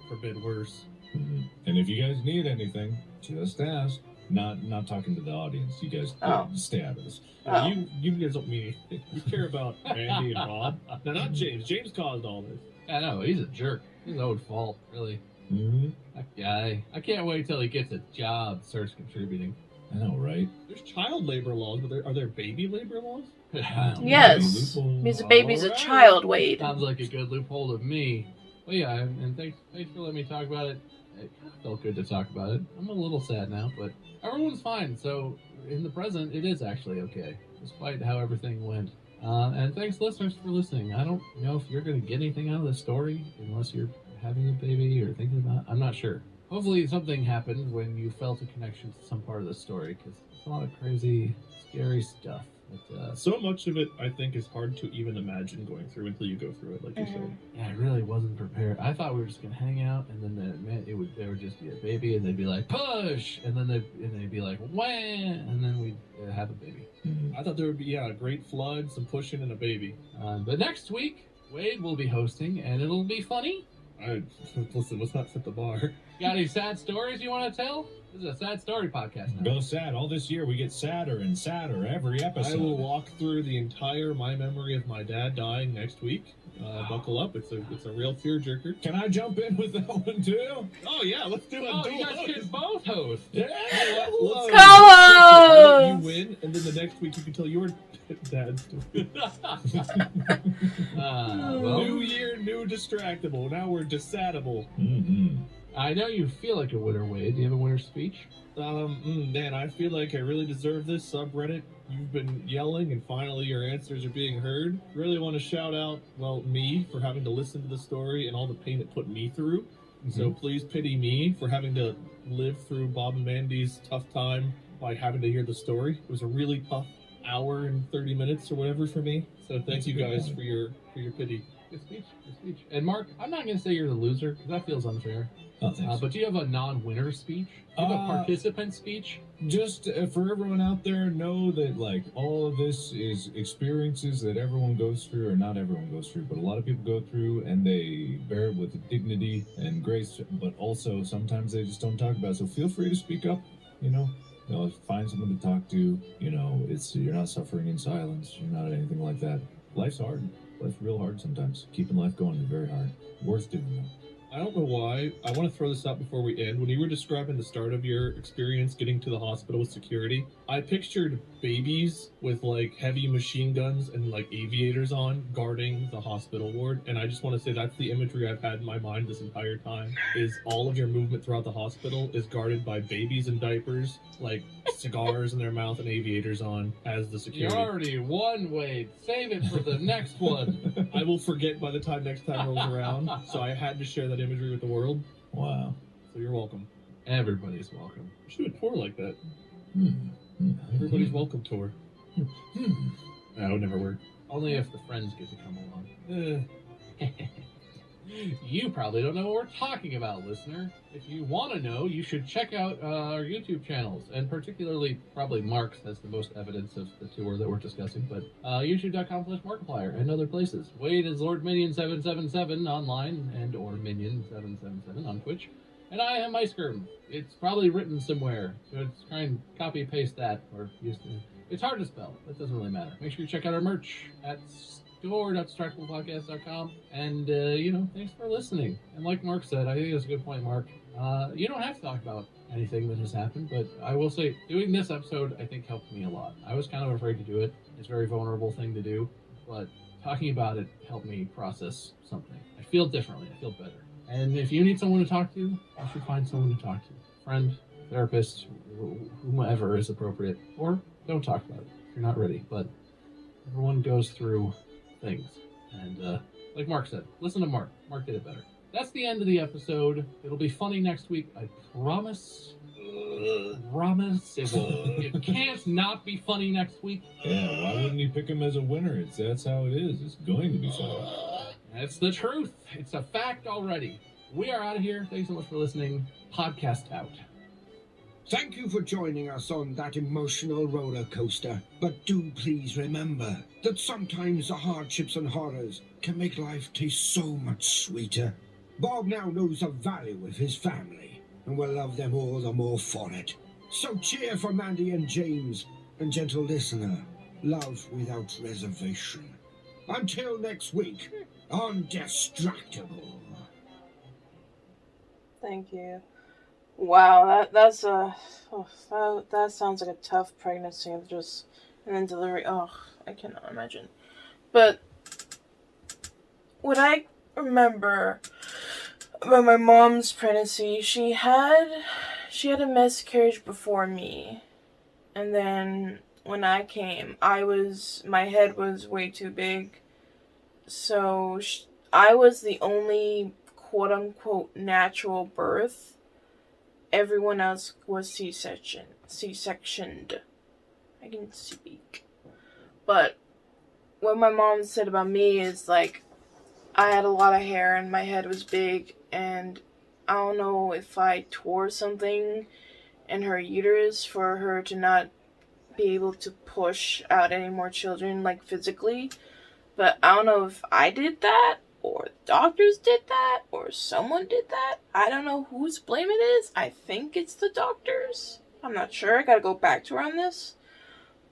forbid worse. Mhm. And if you guys need anything, just ask. Not talking to the audience. You guys stay out of this. Oh. You guys don't mean anything. You care about Mandy and Bob. No, not James. James caused all this. I know, he's a jerk. His own fault, really. Mm-hmm. That guy. I can't wait till he gets a job, starts contributing. I know, right? There's child labor laws, but are there baby labor laws? Yes. Loophole. Means the baby's a Alright. child, Wade. Sounds like a good loophole to me. But yeah, and thanks for letting me talk about it. It felt good to talk about it. I'm a little sad now, but everyone's fine. So in the present, it is actually okay, despite how everything went. And thanks, listeners, for listening. I don't know if you're going to get anything out of this story, unless you're having a baby or thinking about it. I'm not sure. Hopefully something happened when you felt a connection to some part of the story, because it's a lot of crazy, scary stuff. But, So much of it, I think, is hard to even imagine going through until you go through it, like you said. yeah, I really wasn't prepared. I thought we were just gonna hang out, and then there would just be a baby, and they'd be like push, and then they'd be like wham, and then we'd have a baby. Mhm. I thought there would be a great flood, some pushing, and a baby. But next week, Wade will be hosting, and it'll be funny. Listen, let's not set the bar. Got any sad stories you want to tell? This is a sad story podcast now. Go sad. All this year we get sadder and sadder every episode. I will walk through the entire my memory of my dad dying next week. Buckle up, it's a real tearjerker. Can I jump in with that one too? Oh yeah, let's do it. Oh, you guys can both host. Yeah. Let's Co-host! let you win, and then the next week you can tell your dad's story. Well, New year, new distractible. Now we're disatable. Mm-hmm. I know you feel like a winner, Wade. Do you have a winner's speech? Man, I feel like I really deserve this subreddit. You've been yelling, and finally your answers are being heard. Really want to shout out, well, me for having to listen to the story and all the pain it put me through. So please pity me for having to live through Bob and Mandy's tough time by having to hear the story. It was a really tough hour and 30 minutes or whatever for me. So thank you guys for your pity. Good speech. Good speech. And Mark, I'm not going to say you're the loser, because that feels unfair. Oh, thanks. But do you have a non-winner speech? Do you have a participant speech? Just for everyone out there, know that like all of this is experiences that everyone goes through, or not everyone goes through, but a lot of people go through, and they bear it with dignity and grace. But also sometimes they just don't talk about it. So feel free to speak up. Find someone to talk to. You're not suffering in silence. You're not anything like that. Life's hard. Life's real hard sometimes. Keeping life going is very hard. Worth doing though. I don't know why. I want to throw this out before we end. When you were describing the start of your experience getting to the hospital with security, I pictured babies with like heavy machine guns and like aviators on guarding the hospital ward. And I just want to say that's the imagery I've had in my mind this entire time, is all of your movement throughout the hospital is guarded by babies in diapers, like cigars in their mouth and aviators on as the security. You're already one way. Save it for the next one. I will forget by the time next time rolls around, so I had to share that imagery with the world. Wow. So you're welcome. Everybody's welcome. You should do a tour like that. Everybody's welcome tour. That would never work. Only if the friends get to come along. You probably don't know what we're talking about, listener. If you want to know, you should check out our YouTube channels, and particularly probably Mark's has the most evidence of the tour that we're discussing, but youtube.com/Markiplier and other places. Wade is Lord Minion777 online and or Minion777 on Twitch, and I am Ice Cream. It's probably written somewhere, so let's try and copy and paste that, or use it. It's hard to spell. That doesn't really matter. Make sure you check out our merch at store.distractablepodcast.com. And, thanks for listening. And like Mark said, I think that's a good point, Mark. You don't have to talk about anything that has happened, but I will say, doing this episode, I think, helped me a lot. I was kind of afraid to do it. It's a very vulnerable thing to do, but talking about it helped me process something. I feel differently. I feel better. And if you need someone to talk to, you should find someone to talk to. Friend, therapist, whomever is appropriate. Or don't talk about it if you're not ready. But everyone goes through things. And like Mark said, listen to Mark. Mark did it better. That's the end of the episode. It'll be funny next week. I promise. Promise it will. It can't not be funny next week. Yeah, why wouldn't you pick him as a winner? That's how it is. It's going to be fun. That's the truth. It's a fact already. We are out of here. Thanks so much for listening. Podcast out. Thank you for joining us on that emotional roller coaster. But do please remember that sometimes the hardships and horrors can make life taste so much sweeter. Bob now knows the value of his family and will love them all the more for it. So cheer for Mandy and James, and gentle listener, love without reservation. Until next week on Distractible. Thank you. Wow, that sounds like a tough pregnancy and then delivery. Oh, I cannot imagine. But what I remember about my mom's pregnancy, she had a miscarriage before me, and then when I came, my head was way too big, so I was the only quote unquote natural birth. Everyone else was C-sectioned. I can speak. But what my mom said about me is, like, I had a lot of hair and my head was big, and I don't know if I tore something in her uterus for her to not be able to push out any more children, like, physically. But I don't know if I did that, or the doctors did that, or someone did that. I don't know whose blame it is. I think it's the doctors. I'm not sure. I gotta go back to her on this.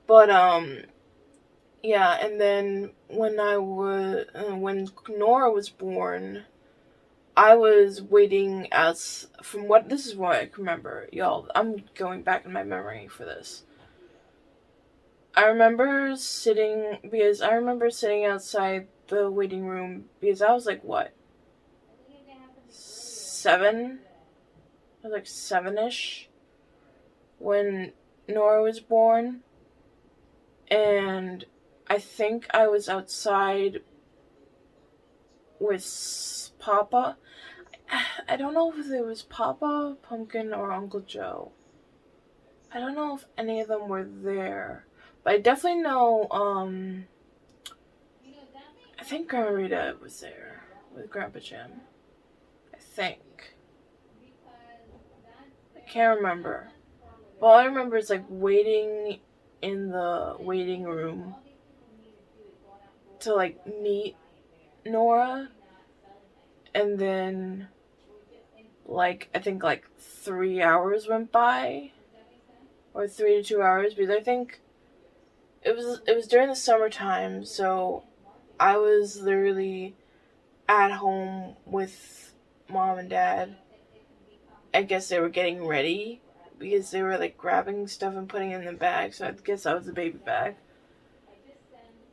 But, yeah, and then when Nora was born, I was waiting this is what I can remember. Y'all, I'm going back in my memory for this. I remember sitting outside the waiting room because I was like, what? 7? I was like 7-ish when Nora was born. And I think I was outside with Papa. I don't know if it was Papa, Pumpkin, or Uncle Joe. I don't know if any of them were there. But I definitely know, I think Grandma Rita was there with Grandpa Jim. I think. Can't remember. But all I remember is like waiting in the waiting room to like meet Nora, and then like I think like 3 hours went by, or 3 to 2 hours, because I think it was during the summertime, so I was literally at home with mom and dad. I guess they were getting ready because they were like grabbing stuff and putting it in the bag, so I guess that was the baby bag.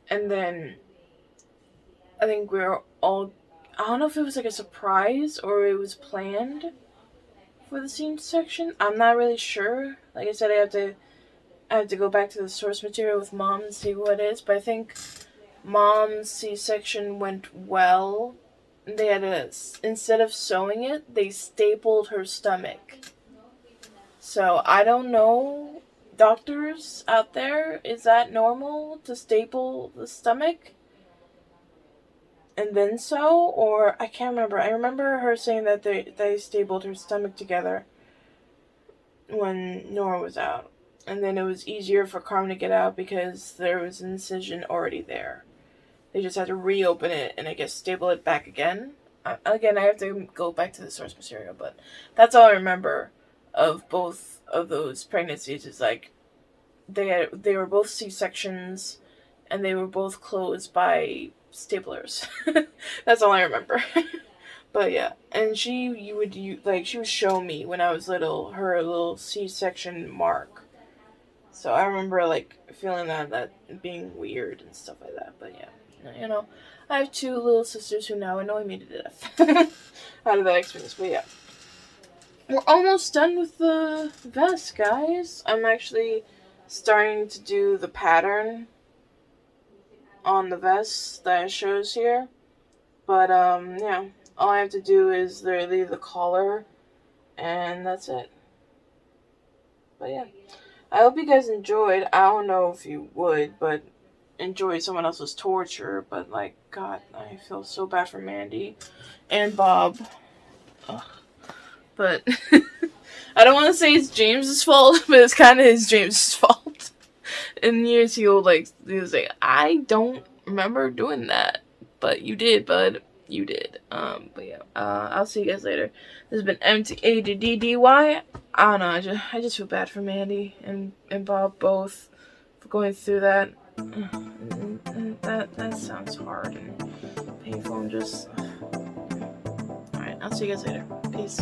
And then I think we were all, I don't know if it was like a surprise or it was planned for the scene section. I'm not really sure. Like I said, I have to go back to the source material with mom and see what it is, but I think mom's C-section went well. They had instead of sewing it, they stapled her stomach. So I don't know, doctors out there, is that normal to staple the stomach and then sew? Or I can't remember. I remember her saying that they stapled her stomach together when Nora was out. And then it was easier for Carmen to get out because there was an incision already there. They just had to reopen it and I guess staple it back again. Again, I have to go back to the source material, but that's all I remember of both of those pregnancies. Is like they were both C-sections, and they were both closed by staplers. That's all I remember. But yeah, and she would show me when I was little her little C-section mark. So I remember like feeling that being weird and stuff like that. But yeah, you know, I have 2 little sisters who now annoy me to death out of that experience. But yeah, we're almost done with the vest, guys. I'm actually starting to do the pattern on the vest that it shows here. But yeah, all I have to do is literally the collar, and that's it. But yeah, I hope you guys enjoyed. I don't know if you would, but enjoy someone else's torture. But like, God, I feel so bad for Mandy and Bob. Ugh. But I don't want to say it's James's fault, but it's kind of his James's fault. In years he was like, I don't remember doing that, but you did, bud. You did. But yeah, I'll see you guys later. This has been M.A.D.D.Y. I don't know. I just feel bad for Mandy and Bob both for going through that. That sounds hard and painful. And just. All right. I'll see you guys later. Peace.